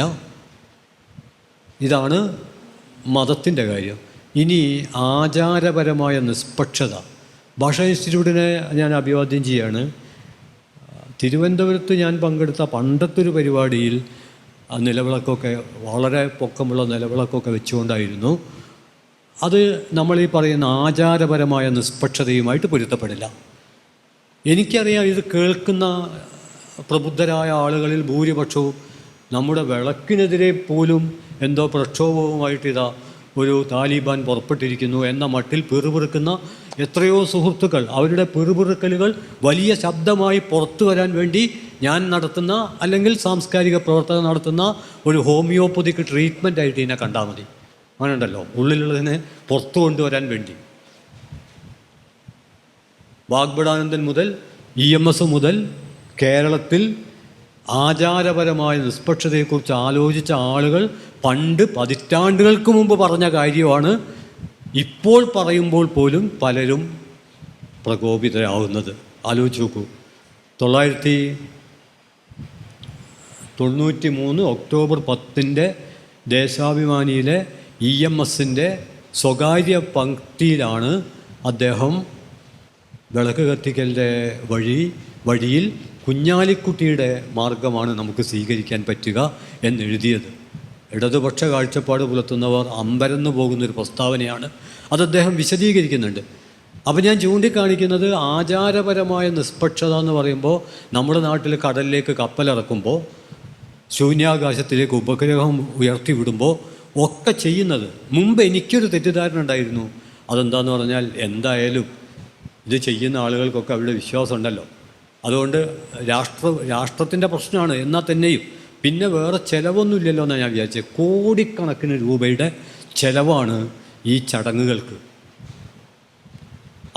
ഇതാണ് മതത്തിൻ്റെ കാര്യം. ഇനി ആചാരപരമായ നിഷ്പക്ഷത. ഭാഷാ ഇൻസ്റ്റിറ്റ്യൂട്ടിനെ ഞാൻ അഭിവാദ്യം ചെയ്യാണ്. തിരുവനന്തപുരത്ത് ഞാൻ പങ്കെടുത്ത പണ്ടത്തെ ഒരു പരിപാടിയിൽ നിലവിളക്കൊക്കെ, വളരെ പൊക്കമുള്ള നിലവിളക്കൊക്കെ വെച്ചുകൊണ്ടായിരുന്നു. അത് നമ്മൾ ഈ പറയുന്ന ആചാരപരമായ നിഷ്പക്ഷതയുമായിട്ട് പൊരുത്തപ്പെടില്ല. എനിക്കറിയാം, ഇത് കേൾക്കുന്ന പ്രബുദ്ധരായ ആളുകളിൽ ഭൂരിപക്ഷവും നമ്മുടെ വിളക്കിനെതിരെ പോലും എന്തോ പ്രക്ഷോഭവുമായിട്ട് ഇതാ ഒരു താലിബാൻ പുറപ്പെട്ടിരിക്കുന്നു എന്ന മട്ടിൽ പിറുപിറുക്കുന്ന എത്രയോ സുഹൃത്തുക്കൾ, അവരുടെ പിറുപിറുക്കലുകൾ വലിയ ശബ്ദമായി പുറത്തു വരാൻ വേണ്ടി ഞാൻ നടത്തുന്ന, അല്ലെങ്കിൽ സാംസ്കാരിക പ്രവർത്തകർ നടത്തുന്ന ഒരു ഹോമിയോപ്പതിക്ക് ട്രീറ്റ്മെൻ്റ് ആയിട്ട് ഇതിനെ കണ്ടാൽ മതി. അങ്ങനെയുണ്ടല്ലോ, ഉള്ളിലുള്ളതിനെ പുറത്തു കൊണ്ടുവരാൻ വേണ്ടി. വാഗ്ബടാനന്ദൻ മുതൽ EMS മുതൽ കേരളത്തിൽ ആചാരപരമായ നിഷ്പക്ഷതയെക്കുറിച്ച് ആലോചിച്ച ആളുകൾ പണ്ട് പതിറ്റാണ്ടുകൾക്ക് മുമ്പ് പറഞ്ഞ കാര്യമാണ് ഇപ്പോൾ പറയുമ്പോൾ പോലും പലരും പ്രകോപിതരാകുന്നത്. ആലോചിച്ച് നോക്കൂ. 1993 ഒക്ടോബർ 10 ദേശാഭിമാനിയിലെ EMSൻ്റെ സ്വകാര്യ പങ്ക്തിയിലാണ് അദ്ദേഹം വിളക്ക് കത്തിക്കലിൻ്റെ വഴിയിൽ കുഞ്ഞാലിക്കുട്ടിയുടെ മാർഗമാണ് നമുക്ക് സ്വീകരിക്കാൻ പറ്റുക എന്നെഴുതിയത്. ഇടതുപക്ഷ കാഴ്ചപ്പാട് പുലർത്തുന്നവർ അമ്പരന്നു പോകുന്നൊരു പ്രസ്താവനയാണ്. അത് അദ്ദേഹം വിശദീകരിക്കുന്നുണ്ട്. അപ്പോൾ ഞാൻ ചൂണ്ടിക്കാണിക്കുന്നത്, ആചാരപരമായ നിഷ്പക്ഷത എന്ന് പറയുമ്പോൾ നമ്മുടെ നാട്ടിൽ കടലിലേക്ക് കപ്പലിറക്കുമ്പോൾ, ശൂന്യാകാശത്തിലേക്ക് ഉപഗ്രഹം ഉയർത്തിവിടുമ്പോൾ ഒക്കെ ചെയ്യുന്നത്. മുമ്പ് എനിക്കൊരു തെറ്റിദ്ധാരണ ഉണ്ടായിരുന്നു. അതെന്താന്ന് പറഞ്ഞാൽ, എന്തായാലും ഇത് ചെയ്യുന്ന ആളുകൾക്കൊക്കെ അവരുടെ വിശ്വാസം ഉണ്ടല്ലോ, അതുകൊണ്ട് രാഷ്ട്രത്തിൻ്റെ പ്രശ്നമാണ്. എന്നാൽ തന്നെയും പിന്നെ വേറെ ചിലവൊന്നുമില്ലല്ലോ എന്നാണ് ഞാൻ വിചാരിച്ചത്. കോടിക്കണക്കിന് രൂപയുടെ ചിലവാണ് ഈ ചടങ്ങുകൾക്ക്.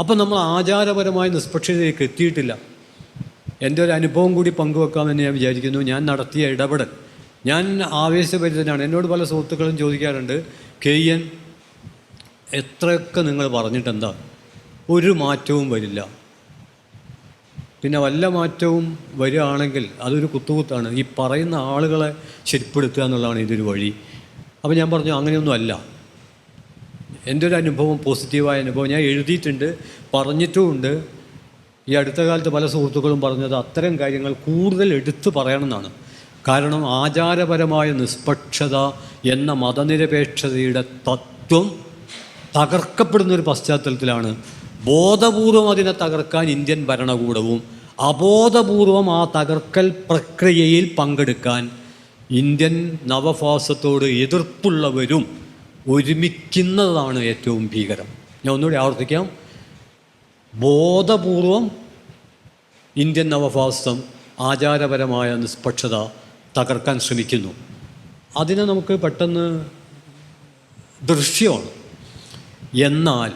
അപ്പം നമ്മൾ ആചാരപരമായ നിഷ്പക്ഷതയിലേക്ക് എത്തിയിട്ടില്ല. എൻ്റെ ഒരു അനുഭവം കൂടി പങ്കുവെക്കാമെന്ന് ഞാൻ വിചാരിക്കുന്നു. ഞാൻ നടത്തിയ ഇടപെടൽ, ഞാൻ ആവേശഭരിതനാണ്. എന്നോട് പല സുഹൃത്തുക്കളും ചോദിക്കാറുണ്ട്, KN എത്രയൊക്കെ നിങ്ങൾ പറഞ്ഞിട്ടെന്താ, ഒരു മാറ്റവും വരില്ല. പിന്നെ വല്ല മാറ്റവും വരികയാണെങ്കിൽ അതൊരു കുത്തുകുത്താണ്. ഈ പറയുന്ന ആളുകളെ ശരിപ്പെടുത്തുക എന്നുള്ളതാണ് ഇതൊരു വഴി. അപ്പോൾ ഞാൻ പറഞ്ഞു അങ്ങനെയൊന്നും അല്ല. എൻ്റെ ഒരു അനുഭവം, പോസിറ്റീവായ അനുഭവം ഞാൻ എഴുതിയിട്ടുണ്ട്, പറഞ്ഞിട്ടുമുണ്ട്. ഈ അടുത്ത കാലത്ത് പല സുഹൃത്തുക്കളും പറഞ്ഞത് അത്തരം കാര്യങ്ങൾ കൂടുതൽ എടുത്തു പറയണമെന്നാണ്. കാരണം ആചാരപരമായ നിഷ്പക്ഷത എന്ന മതനിരപേക്ഷതയുടെ തത്വം തകർക്കപ്പെടുന്നൊരു പശ്ചാത്തലത്തിലാണ് ബോധപൂർവം അതിനെ തകർക്കാൻ ഇന്ത്യൻ ഭരണകൂടവും അബോധപൂർവം ആ തകർക്കൽ പ്രക്രിയയിൽ പങ്കെടുക്കാൻ ഇന്ത്യൻ നവഫാസത്തോട് എതിർപ്പുള്ളവരും ഒരുമിക്കുന്നതാണ് ഏറ്റവും ഭീകരം. ഞാൻ ഒന്നുകൂടി ആവർത്തിക്കാം. ബോധപൂർവം ഇന്ത്യൻ നവഫാസം ആചാരപരമായ നിഷ്പക്ഷത തകർക്കാൻ ശ്രമിക്കുന്നു. അതിനെ നമുക്ക് പെട്ടെന്ന് ദൃശ്യമാണ്. എന്നാൽ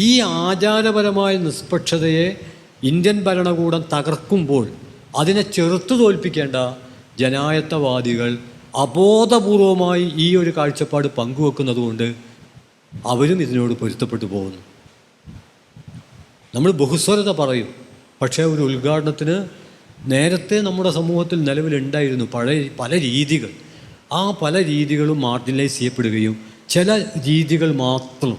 ഈ ആചാരപരമായ നിഷ്പക്ഷതയെ ഇന്ത്യൻ ഭരണകൂടം തകർക്കുമ്പോൾ അതിനെ ചെറുത്തു തോൽപ്പിക്കേണ്ട ജനായത്തവാദികൾ അബോധപൂർവമായി ഈ ഒരു കാഴ്ചപ്പാട് പങ്കുവെക്കുന്നതുകൊണ്ട് അവരും ഇതിനോട് പൊരുത്തപ്പെട്ടു പോകുന്നു. നമ്മൾ ബഹുസ്വരത പറയും, പക്ഷേ ഒരു ഉദ്ഘാടനത്തിന് നേരത്തെ നമ്മുടെ സമൂഹത്തിൽ നിലവിലുണ്ടായിരുന്നു പല രീതികൾ. ആ പല രീതികളും മാർജിനലൈസ് ചെയ്യപ്പെടുകയും ചില രീതികൾ മാത്രം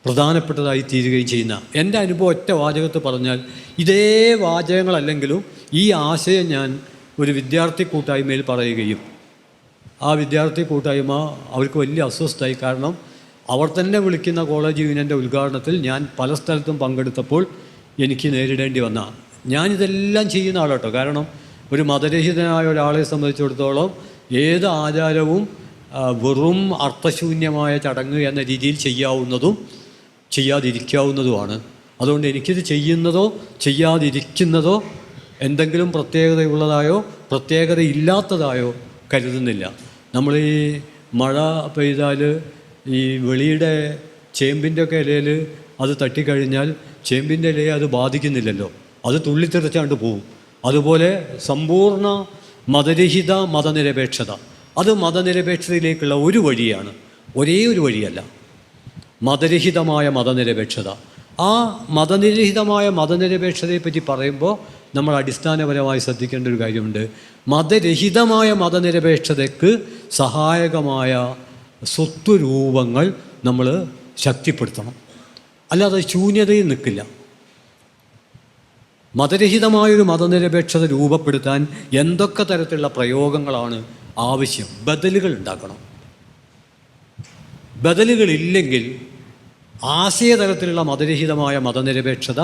പ്രധാനപ്പെട്ടതായി തീരുകയും ചെയ്യുന്ന എൻ്റെ അനുഭവം ഒറ്റ വാചകത്തിൽ പറഞ്ഞാൽ, ഇതേ വാചകങ്ങളല്ലെങ്കിലും ഈ ആശയം ഞാൻ ഒരു വിദ്യാർത്ഥി കൂട്ടായ്മയിൽ പറയുകയും ആ വിദ്യാർത്ഥി കൂട്ടായ്മ അവർക്ക് വലിയ അസ്വസ്ഥമായി. കാരണം അവർ തന്നെ വിളിക്കുന്ന കോളേജ് യൂണിയൻ്റെ ഉദ്ഘാടനത്തിൽ ഞാൻ പല സ്ഥലത്തും പങ്കെടുത്തപ്പോൾ എനിക്ക് നേരിടേണ്ടി വന്ന, ഞാനിതെല്ലാം ചെയ്യുന്ന ആളാട്ടോ. കാരണം ഒരു മതരഹിതനായ ഒരാളെ സംബന്ധിച്ചിടത്തോളം ഏത് ആചാരവും വെറും അർത്ഥശൂന്യമായ ചടങ്ങ് എന്ന രീതിയിൽ ചെയ്യാവുന്നതും ചെയ്യാതിരിക്കാവുന്നതുമാണ്. അതുകൊണ്ട് എനിക്കിത് ചെയ്യുന്നതോ ചെയ്യാതിരിക്കുന്നതോ എന്തെങ്കിലും പ്രത്യേകതയുള്ളതായോ പ്രത്യേകതയില്ലാത്തതായോ കരുതുന്നില്ല. നമ്മൾ ഈ മഴ പെയ്താൽ ഈ വെളിയുടെ ചേമ്പിൻ്റെ ഒക്കെ ഇലയിൽ അത് തട്ടിക്കഴിഞ്ഞാൽ ചേമ്പിൻ്റെ ഇലയെ അത് ബാധിക്കുന്നില്ലല്ലോ, അത് തുള്ളിത്തെറിച്ചാണ്ട് പോവും. അതുപോലെ സമ്പൂർണ്ണ മതരഹിത മതനിരപേക്ഷത, അത് മതനിരപേക്ഷതയിലേക്കുള്ള ഒരു വഴിയാണ്, ഒരേ ഒരു വഴിയല്ല. മതരഹിതമായ മതനിരപേക്ഷത, ആ മതനിരഹിതമായ മതനിരപേക്ഷതയെപ്പറ്റി പറയുമ്പോൾ നമ്മൾ അടിസ്ഥാനപരമായി ശ്രദ്ധിക്കേണ്ട ഒരു കാര്യമുണ്ട്. മതരഹിതമായ മതനിരപേക്ഷതയ്ക്ക് സഹായകമായ സ്വത്വരൂപങ്ങൾ നമ്മൾ ശക്തിപ്പെടുത്തണം, അല്ലാതെ ശൂന്യതയിൽ നിൽക്കില്ല. മതരഹിതമായൊരു മതനിരപേക്ഷത രൂപപ്പെടുത്താൻ എന്തൊക്കെ തരത്തിലുള്ള പ്രയോഗങ്ങളാണ് ആവശ്യം? ബദലുകൾ ഉണ്ടാക്കണം. ബദലുകളില്ലെങ്കിൽ ആശയതലത്തിലുള്ള മതരഹിതമായ മതനിരപേക്ഷത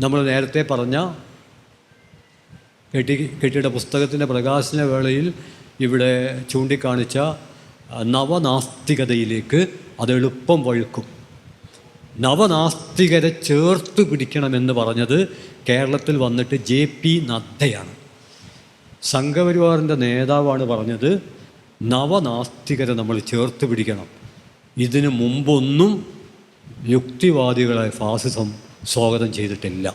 നമ്മൾ നേരത്തെ പറഞ്ഞ കെട്ടിയുടെ പുസ്തകത്തിൻ്റെ പ്രകാശന വേളയിൽ ഇവിടെ ചൂണ്ടിക്കാണിച്ച നവനാസ്തികതയിലേക്ക് അത് എളുപ്പം വഴുക്കും. നവനാസ്തികരെ ചേർത്ത് പിടിക്കണമെന്ന് പറഞ്ഞത് കേരളത്തിൽ വന്നിട്ട് JP നദ്ദയാണ്. സംഘപരിവാറിൻ്റെ നേതാവാണ് പറഞ്ഞത് നവനാസ്തികരെ നമ്മൾ ചേർത്ത് പിടിക്കണം. ഇതിനു മുമ്പൊന്നും യുക്തിവാദികളെ ഫാസിസം സ്വാഗതം ചെയ്തിട്ടില്ല.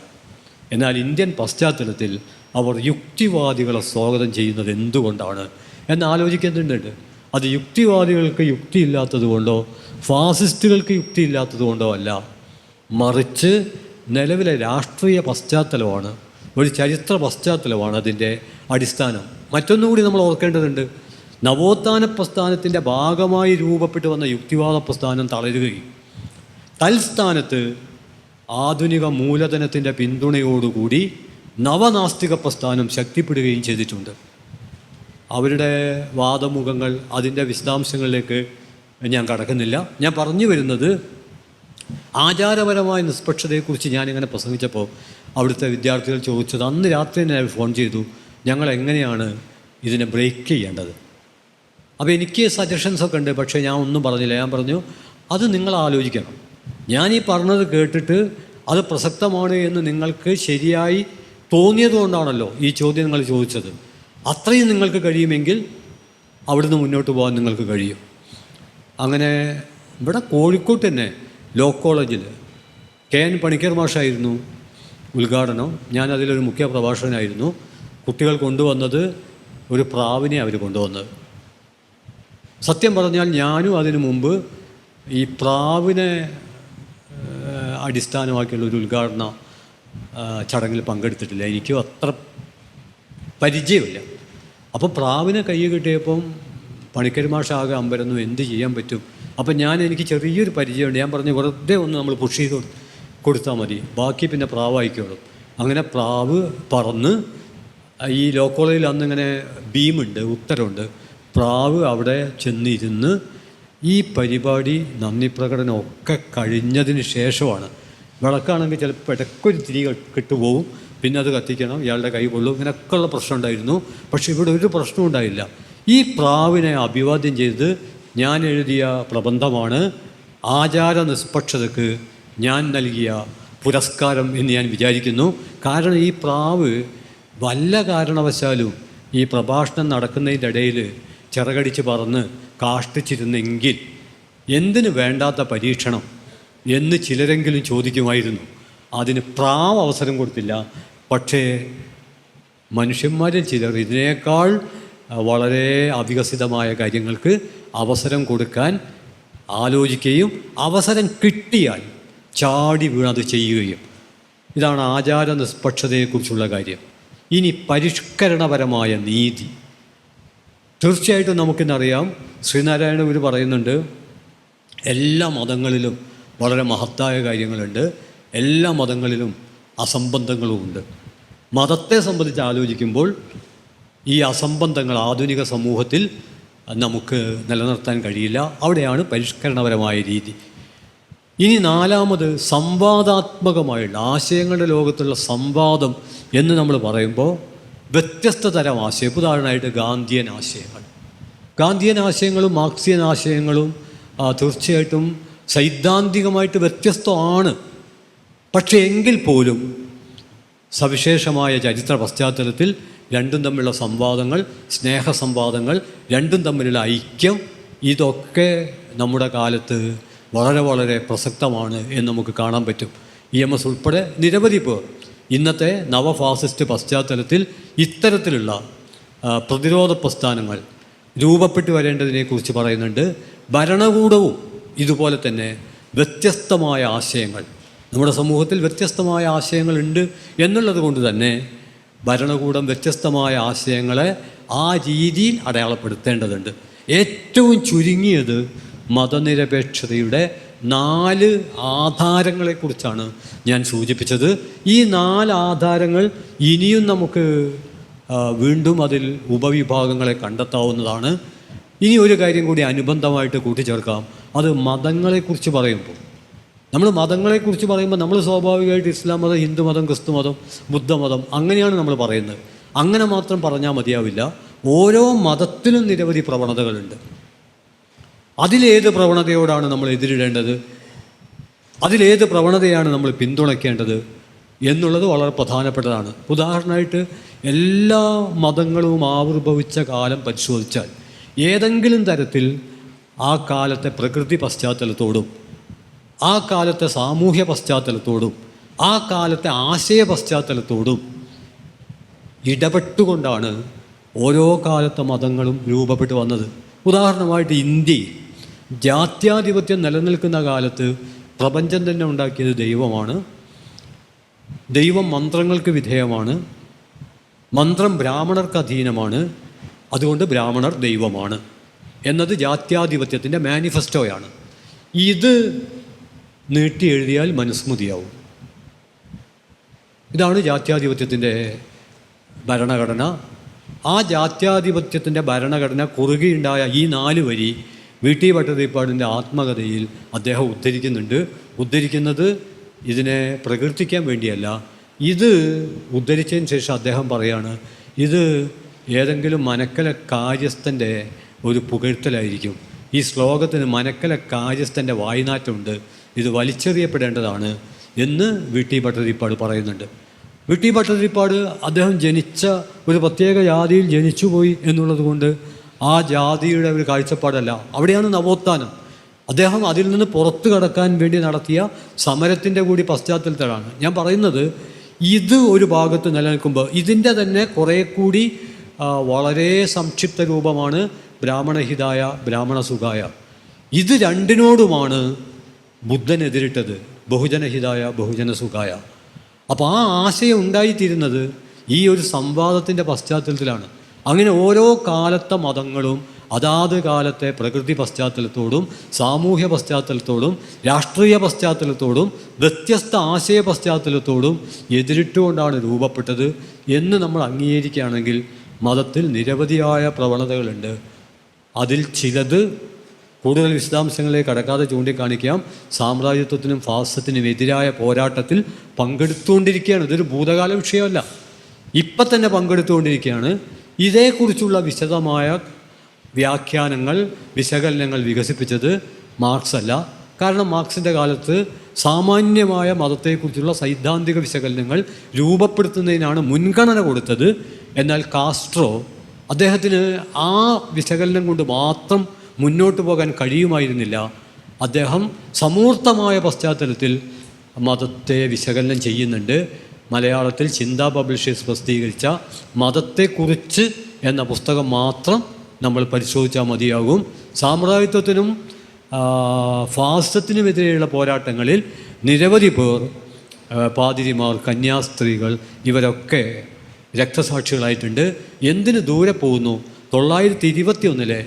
എന്നാൽ ഇന്ത്യൻ പശ്ചാത്തലത്തിൽ അവർ യുക്തിവാദികളെ സ്വാഗതം ചെയ്യുന്നത് എന്തുകൊണ്ടാണ് എന്ന് ആലോചിക്കുന്നുണ്ട്. അത് യുക്തിവാദികൾക്ക് യുക്തിയില്ലാത്തത് കൊണ്ടോ ഫാസിസ്റ്റുകൾക്ക് യുക്തിയില്ലാത്തത് കൊണ്ടോ അല്ല, മറിച്ച് നിലവിലെ രാഷ്ട്രീയ പശ്ചാത്തലമാണ്, ഒരു ചരിത്ര പശ്ചാത്തലമാണ് അതിൻ്റെ അടിസ്ഥാനം. മറ്റൊന്നുകൂടി നമ്മൾ ഓർക്കേണ്ടതുണ്ട്. നവോത്ഥാന പ്രസ്ഥാനത്തിൻ്റെ ഭാഗമായി രൂപപ്പെട്ടു വന്ന യുക്തിവാദ പ്രസ്ഥാനം തളരുകയും തൽസ്ഥാനത്ത് ആധുനിക മൂലധനത്തിൻ്റെ പിന്തുണയോടുകൂടി നവനാസ്തിക പ്രസ്ഥാനം ശക്തിപ്പെടുകയും ചെയ്തിട്ടുണ്ട്. അവരുടെ വാദമുഖങ്ങൾ, അതിൻ്റെ വിശദാംശങ്ങളിലേക്ക് ഞാൻ കടക്കുന്നില്ല. ഞാൻ പറഞ്ഞു വരുന്നത്, ആചാരപരമായ നിഷ്പക്ഷതയെക്കുറിച്ച് ഞാനിങ്ങനെ പ്രസംഗിച്ചപ്പോൾ അവിടുത്തെ വിദ്യാർത്ഥികൾ ചോദിച്ചത്, അന്ന് രാത്രി തന്നെ ഫോൺ ചെയ്തു, ഞങ്ങൾ എങ്ങനെയാണ് ഇതിനെ ബ്രേക്ക് ചെയ്യേണ്ടത്. അപ്പോൾ എനിക്ക് സജഷൻസൊക്കെ ഉണ്ട്, പക്ഷേ ഞാൻ ഒന്നും പറഞ്ഞില്ല. ഞാൻ പറഞ്ഞു, അത് നിങ്ങൾ ആലോചിക്കണം. ഞാൻ ഈ പറഞ്ഞത് കേട്ടിട്ട് അത് പ്രസക്തമാണ് എന്ന് നിങ്ങൾക്ക് ശരിയായി തോന്നിയതുകൊണ്ടാണല്ലോ ഈ ചോദ്യം നിങ്ങൾ ചോദിച്ചത്. അത്രയും നിങ്ങൾക്ക് കഴിയുമെങ്കിൽ അവിടുന്ന് മുന്നോട്ട് പോകാൻ നിങ്ങൾക്ക് കഴിയും. അങ്ങനെ ഇവിടെ കോഴിക്കോട്ട് തന്നെ ലോ കോളേജിൽ KN പണിക്കർ മാഷായിരുന്നു ഉദ്ഘാടനം. ഞാനതിലൊരു മുഖ്യ പ്രഭാഷകനായിരുന്നു. കുട്ടികൾ കൊണ്ടുവന്നത് ഒരു പ്രാവിനെ അവർ കൊണ്ടുവന്നത്. സത്യം പറഞ്ഞാൽ ഞാനും അതിനു മുമ്പ് ഈ പ്രാവിനെ അടിസ്ഥാനമാക്കിയുള്ള ഒരു ഉദ്ഘാടന ചടങ്ങിൽ പങ്കെടുത്തിട്ടില്ല, എനിക്കും അത്ര പരിചയമില്ല. അപ്പോൾ പ്രാവിനെ കൈ കിട്ടിയപ്പം പണിക്കർ മാഷാകെ അമ്പരന്നു, എന്ത് ചെയ്യാൻ പറ്റും? അപ്പം എനിക്ക് ചെറിയൊരു പരിചയമുണ്ട്. ഞാൻ പറഞ്ഞു വെറുതെ ഒന്ന് നമ്മൾ പുഷ് ചെയ്ത് കൊടുത്താൽ മതി, ബാക്കി പിന്നെ പ്രാവായിക്കോളും. അങ്ങനെ പ്രാവ് പറന്ന് ഈ ലോ കോളേജിൽ അന്നിങ്ങനെ ബീമുണ്ട്, ഉത്തരമുണ്ട്. പ്രാവ് അവിടെ ചെന്നിരുന്ന് ഈ പരിപാടി നന്ദി പ്രകടനമൊക്കെ കഴിഞ്ഞതിന് ശേഷമാണ്. വിളക്കാണെങ്കിൽ ചിലപ്പോൾ ഇടയ്ക്കൊരു തിരി കിട്ടുപോകും, പിന്നെ അത് കത്തിക്കണം, ഇയാളുടെ കൈ കൊള്ളും, ഇങ്ങനെയൊക്കെയുള്ള പ്രശ്നം ഉണ്ടായിരുന്നു. പക്ഷേ ഇവിടെ ഒരു പ്രശ്നവും ഉണ്ടായില്ല. ഈ പ്രാവിനെ അഭിവാദ്യം ചെയ്ത് ഞാൻ എഴുതിയ പ്രബന്ധമാണ് ആചാര നിഷ്പക്ഷതയ്ക്ക് ഞാൻ നൽകിയ പുരസ്കാരം എന്ന് ഞാൻ വിചാരിക്കുന്നു. കാരണം ഈ പ്രാവ് വല്ല കാരണവശാലും ഈ പ്രഭാഷണം നടക്കുന്നതിൻ്റെ ഇടയിൽ ചിറകടിച്ച് പറന്ന് കാഷ്ടിച്ചിരുന്നെങ്കിൽ എന്തിനു വേണ്ടാത്ത പരീക്ഷണം എന്ന് ചിലരെങ്കിലും ചോദിക്കുമായിരുന്നു. അതിന് പ്രാവ് അവസരം കൊടുത്തില്ല. പക്ഷേ മനുഷ്യന്മാരിൽ ചിലർ ഇതിനേക്കാൾ വളരെ അവികസിതമായ കാര്യങ്ങൾക്ക് അവസരം കൊടുക്കാൻ ആലോചിക്കുകയും അവസരം കിട്ടിയാൽ ചാടി വീണത് ചെയ്യുകയും. ഇതാണ് ആചാര നിഷ്പക്ഷതയെക്കുറിച്ചുള്ള കാര്യം. ഇനി പരിഷ്കരണപരമായ നീതി. തീർച്ചയായിട്ടും നമുക്കിന്നറിയാം, ശ്രീനാരായണ ഗുരു പറയുന്നുണ്ട്, എല്ലാ മതങ്ങളിലും വളരെ മഹത്തായ കാര്യങ്ങളുണ്ട്, എല്ലാ മതങ്ങളിലും അസംബന്ധങ്ങളുമുണ്ട്. മതത്തെ സംബന്ധിച്ച് ആലോചിക്കുമ്പോൾ ഈ അസംബന്ധങ്ങൾ ആധുനിക സമൂഹത്തിൽ നമുക്ക് നിലനിർത്താൻ കഴിയില്ല. അവിടെയാണ് പരിഷ്കരണപരമായ രീതി. ഇനി നാലാമത് സംവാദാത്മകമായുള്ള ആശയങ്ങളുടെ ലോകത്തുള്ള സംവാദം എന്ന് നമ്മൾ പറയുമ്പോൾ വ്യത്യസ്ത തരം ആശയം, ഉദാഹരണമായിട്ട് ഗാന്ധിയൻ ആശയങ്ങളും മാർക്സിയൻ ആശയങ്ങളും തീർച്ചയായിട്ടും സൈദ്ധാന്തികമായിട്ട് വ്യത്യസ്തമാണ്. പക്ഷേ എങ്കിൽ പോലും സവിശേഷമായ ചരിത്ര പശ്ചാത്തലത്തിൽ രണ്ടും തമ്മിലുള്ള സംവാദങ്ങൾ, സ്നേഹസംവാദങ്ങൾ, രണ്ടും തമ്മിലുള്ള ഐക്യം, ഇതൊക്കെ നമ്മുടെ കാലത്ത് വളരെ വളരെ പ്രസക്തമാണ് എന്ന് നമുക്ക് കാണാൻ പറ്റും. EMS ഉൾപ്പെടെ നിരവധി പേർ ഇന്നത്തെ നവഫാസിസ്റ്റ് പശ്ചാത്തലത്തിൽ ഇത്തരത്തിലുള്ള പ്രതിരോധ പ്രസ്ഥാനങ്ങൾ രൂപപ്പെട്ടു വരേണ്ടതിനെക്കുറിച്ച് പറയുന്നുണ്ട്. ഭരണകൂടവും ഇതുപോലെ തന്നെ വ്യത്യസ്തമായ ആശയങ്ങൾ, നമ്മുടെ സമൂഹത്തിൽ വ്യത്യസ്തമായ ആശയങ്ങളുണ്ട് എന്നുള്ളത് കൊണ്ട് തന്നെ ഭരണകൂടം വ്യത്യസ്തമായ ആശയങ്ങളെ ആ രീതിയിൽ അടയാളപ്പെടുത്തേണ്ടതുണ്ട്. ഏറ്റവും ചുരുങ്ങിയത് മതനിരപേക്ഷതയുടെ 4 ആധാരങ്ങളെക്കുറിച്ചാണ് ഞാൻ സൂചിപ്പിച്ചത്. ഈ 4 ആധാരങ്ങൾ ഇനിയും നമുക്ക് വീണ്ടും അതിൽ ഉപവിഭാഗങ്ങളെ കണ്ടെത്താവുന്നതാണ്. ഇനി ഒരു കാര്യം കൂടി അനുബന്ധമായിട്ട് കൂട്ടിച്ചേർക്കാം. അത് മതങ്ങളെക്കുറിച്ച് പറയുമ്പോൾ, നമ്മൾ സ്വാഭാവികമായിട്ട് ഇസ്ലാം മതം, ഹിന്ദു മതം, ക്രിസ്തു മതം, ബുദ്ധമതം അങ്ങനെയാണ് നമ്മൾ പറയുന്നത്. അങ്ങനെ മാത്രം പറഞ്ഞാൽ മതിയാവില്ല. ഓരോ മതത്തിലും നിരവധി പ്രവണതകളുണ്ട്. അതിലേത് പ്രവണതയോടാണ് നമ്മൾ എതിരിടേണ്ടത്, അതിലേത് പ്രവണതയാണ് നമ്മൾ പിന്തുണയ്ക്കേണ്ടത് എന്നുള്ളത് വളരെ പ്രധാനപ്പെട്ടതാണ്. ഉദാഹരണമായിട്ട് എല്ലാ മതങ്ങളും ആവിർഭവിച്ച കാലം പരിശോധിച്ചാൽ ഏതെങ്കിലും തരത്തിൽ ആ കാലത്തെ പ്രകൃതി പശ്ചാത്തലത്തോടും ആ കാലത്തെ സാമൂഹ്യ പശ്ചാത്തലത്തോടും ആ കാലത്തെ ആശയ പശ്ചാത്തലത്തോടും ഇടപെട്ടുകൊണ്ടാണ് ഓരോ കാലത്തെ മതങ്ങളും രൂപപ്പെട്ടു വന്നത്. ഉദാഹരണമായിട്ട് ഇന്ത്യയിൽ ജാത്യാധിപത്യം നിലനിൽക്കുന്ന കാലത്ത് പ്രപഞ്ചം തന്നെ ഉണ്ടാക്കിയത് ദൈവമാണ്. ദൈവം മന്ത്രങ്ങൾക്ക് വിധേയമാണ്. മന്ത്രം ബ്രാഹ്മണർക്ക് അധീനമാണ്. അതുകൊണ്ട് ബ്രാഹ്മണർ ദൈവമാണ് എന്നത് ജാത്യാധിപത്യത്തിൻ്റെ മാനിഫെസ്റ്റോയാണ്. ഇത് നീട്ടി എഴുതിയാൽ മനുസ്മൃതിയാവും. ഇതാണ് ജാത്യാധിപത്യത്തിൻ്റെ ഭരണഘടന. ആ ജാത്യാധിപത്യത്തിൻ്റെ ഭരണഘടന കുറുകെയുണ്ടായ ഈ 4 വരി VT ഭട്ടതിരിപ്പാടിൻ്റെ ആത്മകഥയിൽ അദ്ദേഹം ഉദ്ധരിക്കുന്നത് ഇതിനെ പ്രകീർത്തിക്കാൻ വേണ്ടിയല്ല. ഇത് ഉദ്ധരിച്ചതിന് ശേഷം അദ്ദേഹം പറയാണ്, ഇത് ഏതെങ്കിലും മനക്കല കാര്യസ്ഥൻ്റെ ഒരു പുകഴ്ത്തലായിരിക്കും. ഈ ശ്ലോകത്തിന് മനക്കല കാര്യസ്ഥൻ്റെ വായ്നാറ്റമുണ്ട്, ഇത് വലിച്ചെറിയപ്പെടേണ്ടതാണ് എന്ന് VT ഭട്ടതിരിപ്പാട് പറയുന്നുണ്ട്. VT ഭട്ടതിരിപ്പാട് അദ്ദേഹം ജനിച്ച ഒരു പ്രത്യേക ജാതിയിൽ ജനിച്ചുപോയി എന്നുള്ളത് കൊണ്ട് ആ ജാതിയുടെ ഒരു കാഴ്ചപ്പാടല്ല. അവിടെയാണ് നവോത്ഥാനം. അദ്ദേഹം അതിൽ നിന്ന് പുറത്തു കടക്കാൻ വേണ്ടി നടത്തിയ സമരത്തിൻ്റെ കൂടി പശ്ചാത്തലത്തിലാണ് ഞാൻ പറയുന്നത്. ഇത് ഒരു ഭാഗത്ത് നിലനിൽക്കുമ്പോൾ ഇതിൻ്റെ തന്നെ കുറേ കൂടി വളരെ സംക്ഷിപ്ത രൂപമാണ് ബ്രാഹ്മണഹിതായ ബ്രാഹ്മണസുഖായ. ഇത് രണ്ടിനോടുമാണ് ബുദ്ധൻ എതിരിട്ടത്, ബഹുജനഹിതായ ബഹുജനസുഖായ. അപ്പോൾ ആ ആശയം ഉണ്ടായിത്തീരുന്നത് ഈ ഒരു സംവാദത്തിൻ്റെ പശ്ചാത്തലത്തിലാണ്. അങ്ങനെ ഓരോ കാലത്തെ മതങ്ങളും അതാത് കാലത്തെ പ്രകൃതി പശ്ചാത്തലത്തോടും സാമൂഹ്യ പശ്ചാത്തലത്തോടും രാഷ്ട്രീയ പശ്ചാത്തലത്തോടും വ്യത്യസ്ത ആശയ പശ്ചാത്തലത്തോടും എതിരിട്ടുകൊണ്ടാണ് രൂപപ്പെട്ടത് എന്ന് നമ്മൾ അംഗീകരിക്കുകയാണെങ്കിൽ മതത്തിൽ നിരവധിയായ പ്രവണതകളുണ്ട്. അതിൽ ചിലത് കൂടുതൽ വിശദാംശങ്ങളിലേക്ക് കടക്കാതെ ചൂണ്ടിക്കാണിക്കാം. സാമ്രാജ്യത്വത്തിനും ഫാസിസത്തിനും എതിരായ പോരാട്ടത്തിൽ പങ്കെടുത്തുകൊണ്ടിരിക്കുകയാണ്. ഇതൊരു ഭൂതകാല വിഷയമല്ല, ഇപ്പം തന്നെ പങ്കെടുത്തുകൊണ്ടിരിക്കുകയാണ്. ഇതേക്കുറിച്ചുള്ള വിശദമായ വ്യാഖ്യാനങ്ങൾ വിശകലനങ്ങൾ വികസിപ്പിച്ചത് മാർക്സ് അല്ല. കാരണം മാർക്സിൻ്റെ കാലത്ത് സാമാന്യമായ മതത്തെക്കുറിച്ചുള്ള സൈദ്ധാന്തിക വിശകലനങ്ങൾ രൂപപ്പെടുത്തുന്നതിനാണ് മുൻഗണന കൊടുത്തത്. എന്നാൽ കാസ്ട്രോ അദ്ദേഹത്തിന് ആ വിശകലനം കൊണ്ട് മാത്രം മുന്നോട്ട് പോകാൻ കഴിയുമായിരുന്നില്ല. അദ്ദേഹം സമൂർത്തമായ പശ്ചാത്തലത്തിൽ മതത്തെ വിശകലനം ചെയ്യുന്നുണ്ട്. മലയാളത്തിൽ ചിന്താ പബ്ലിഷേഴ്സ് പ്രസിദ്ധീകരിച്ച മതത്തെക്കുറിച്ച് എന്ന പുസ്തകം മാത്രം നമ്മൾ പരിശോധിച്ചാൽ മതിയാകും. സാമ്രാജ്യത്വത്തിനും ഫാസിസത്തിനുമെതിരെയുള്ള പോരാട്ടങ്ങളിൽ നിരവധി പേർ, പാതിരിമാർ, കന്യാസ്ത്രീകൾ, ഇവരൊക്കെ രക്തസാക്ഷികളായിട്ടുണ്ട്. എന്തിന് ദൂരെ പോകുന്നു? 1921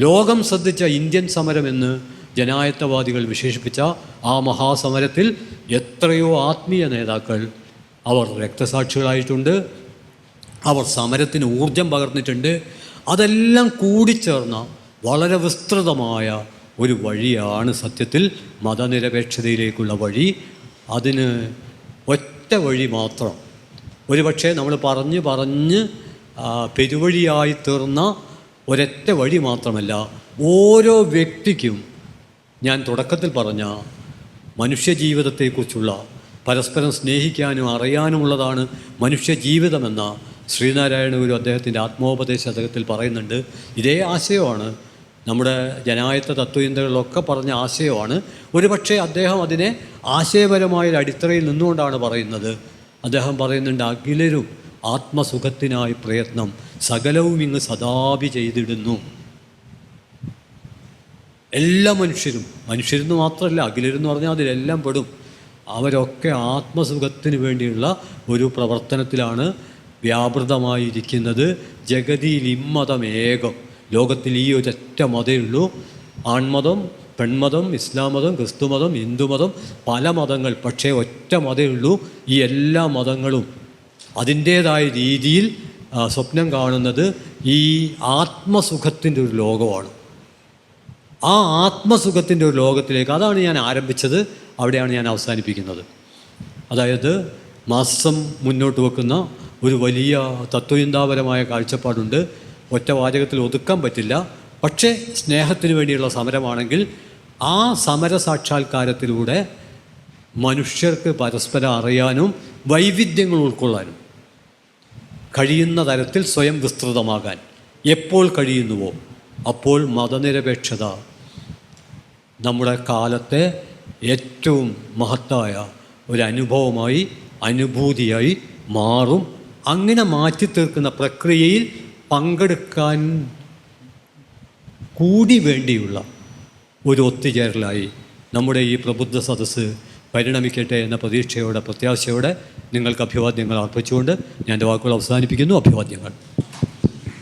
ലോകം ശ്രദ്ധിച്ച ഇന്ത്യൻ സമരമെന്ന് ജനായത്തവാദികൾ വിശേഷിപ്പിച്ച ആ മഹാസമരത്തിൽ എത്രയോ ആത്മീയ നേതാക്കൾ അവർ രക്തസാക്ഷികളായിട്ടുണ്ട്. അവർ സമരത്തിന് ഊർജം പകർന്നിട്ടുണ്ട്. അതെല്ലാം കൂടിച്ചേർന്ന വളരെ വിസ്തൃതമായ ഒരു വഴിയാണ് സത്യത്തിൽ മതനിരപേക്ഷതയിലേക്കുള്ള വഴി. അതിന് ഒറ്റ വഴി മാത്രം, ഒരുപക്ഷെ നമ്മൾ പറഞ്ഞ് പെരുവഴിയായി തീർന്ന ഒരൊറ്റ വഴി മാത്രമല്ല, ഓരോ വ്യക്തിക്കും ഞാൻ തുടക്കത്തിൽ പറഞ്ഞ മനുഷ്യജീവിതത്തെക്കുറിച്ചുള്ള പരസ്പരം സ്നേഹിക്കാനും അറിയാനുമുള്ളതാണ് മനുഷ്യജീവിതമെന്ന ശ്രീനാരായണ ഗുരു അദ്ദേഹത്തിൻ്റെ ആത്മോപദേശ ശതകത്തിൽ പറയുന്നുണ്ട്. ഇതേ ആശയമാണ് നമ്മുടെ ജനായത്ത തത്വചിന്തകളിലൊക്കെ പറഞ്ഞ ആശയമാണ്. ഒരുപക്ഷെ അദ്ദേഹം അതിനെ ആശയപരമായ അടിത്തറയിൽ നിന്നുകൊണ്ടാണ് പറയുന്നത്. അദ്ദേഹം പറയുന്നുണ്ട്, അഖിലരും ആത്മസുഖത്തിനായി പ്രയത്നം സകലവും ഇങ്ങ് സദാപി ചെയ്തിടുന്നു. എല്ലാ മനുഷ്യരെന്ന് മാത്രമല്ല, അഖിലരെന്ന് പറഞ്ഞാൽ അതിലെല്ലാം പെടും. അവരൊക്കെ ആത്മസുഖത്തിന് വേണ്ടിയുള്ള ഒരു പ്രവർത്തനത്തിലാണ് വ്യാപൃതമായിരിക്കുന്നത്. ജഗതിയിൽ ഇമ്മതം ഏകം, ലോകത്തിൽ ഈ ഒരൊറ്റ മതമേ ഉള്ളൂ. ആൺമതം, പെൺമതം, ഇസ്ലാം മതം, ക്രിസ്തുമതം, ഹിന്ദുമതം, പല മതങ്ങൾ, പക്ഷേ ഒറ്റ മതമേ ഉള്ളൂ. ഈ എല്ലാ മതങ്ങളും അതിൻ്റേതായ രീതിയിൽ സ്വപ്നം കാണുന്നത് ഈ ആത്മസുഖത്തിൻ്റെ ഒരു ലോകമാണ്. ആ ആത്മസുഖത്തിൻ്റെ ഒരു ലോകത്തിലേക്ക്, അതാണ് ഞാൻ ആരംഭിച്ചത്, അവിടെയാണ് ഞാൻ അവസാനിപ്പിക്കുന്നത്. അതായത് മാസം മുന്നോട്ട് വെക്കുന്ന ഒരു വലിയ തത്വചിന്താപരമായ കാഴ്ചപ്പാടുണ്ട്. ഒറ്റ വാചകത്തിൽ ഒതുക്കാൻ പറ്റില്ല. പക്ഷേ സ്നേഹത്തിന് വേണ്ടിയുള്ള സമരമാണെങ്കിൽ ആ സമര സാക്ഷാത്കാരത്തിലൂടെ മനുഷ്യർക്ക് പരസ്പരം അറിയാനും വൈവിധ്യങ്ങൾ ഉൾക്കൊള്ളാനും കഴിയുന്ന തരത്തിൽ സ്വയം വിസ്തൃതമാകാൻ എപ്പോൾ കഴിയുന്നുവോ അപ്പോൾ മതനിരപേക്ഷത നമ്മുടെ കാലത്തെ ഏറ്റവും മഹത്തായ ഒരു അനുഭവമായി, അനുഭൂതിയായി മാറും. അങ്ങനെ മാറ്റി തീർക്കുന്ന പ്രക്രിയയിൽ പങ്കെടുക്കാൻ കൂടി വേണ്ടിയുള്ള ഒരു ഒത്തുചേരലായി നമ്മുടെ ഈ പ്രബുദ്ധ സദസ്സ് പരിണമിക്കട്ടെ എന്ന പ്രതീക്ഷയോടെ, പ്രത്യാശയോടെ നിങ്ങൾക്ക് അഭിവാദ്യങ്ങൾ അർപ്പിച്ചുകൊണ്ട് ഞാൻ എൻ്റെ വാക്കുകൾ അവസാനിപ്പിക്കുന്നു. അഭിവാദ്യങ്ങൾ.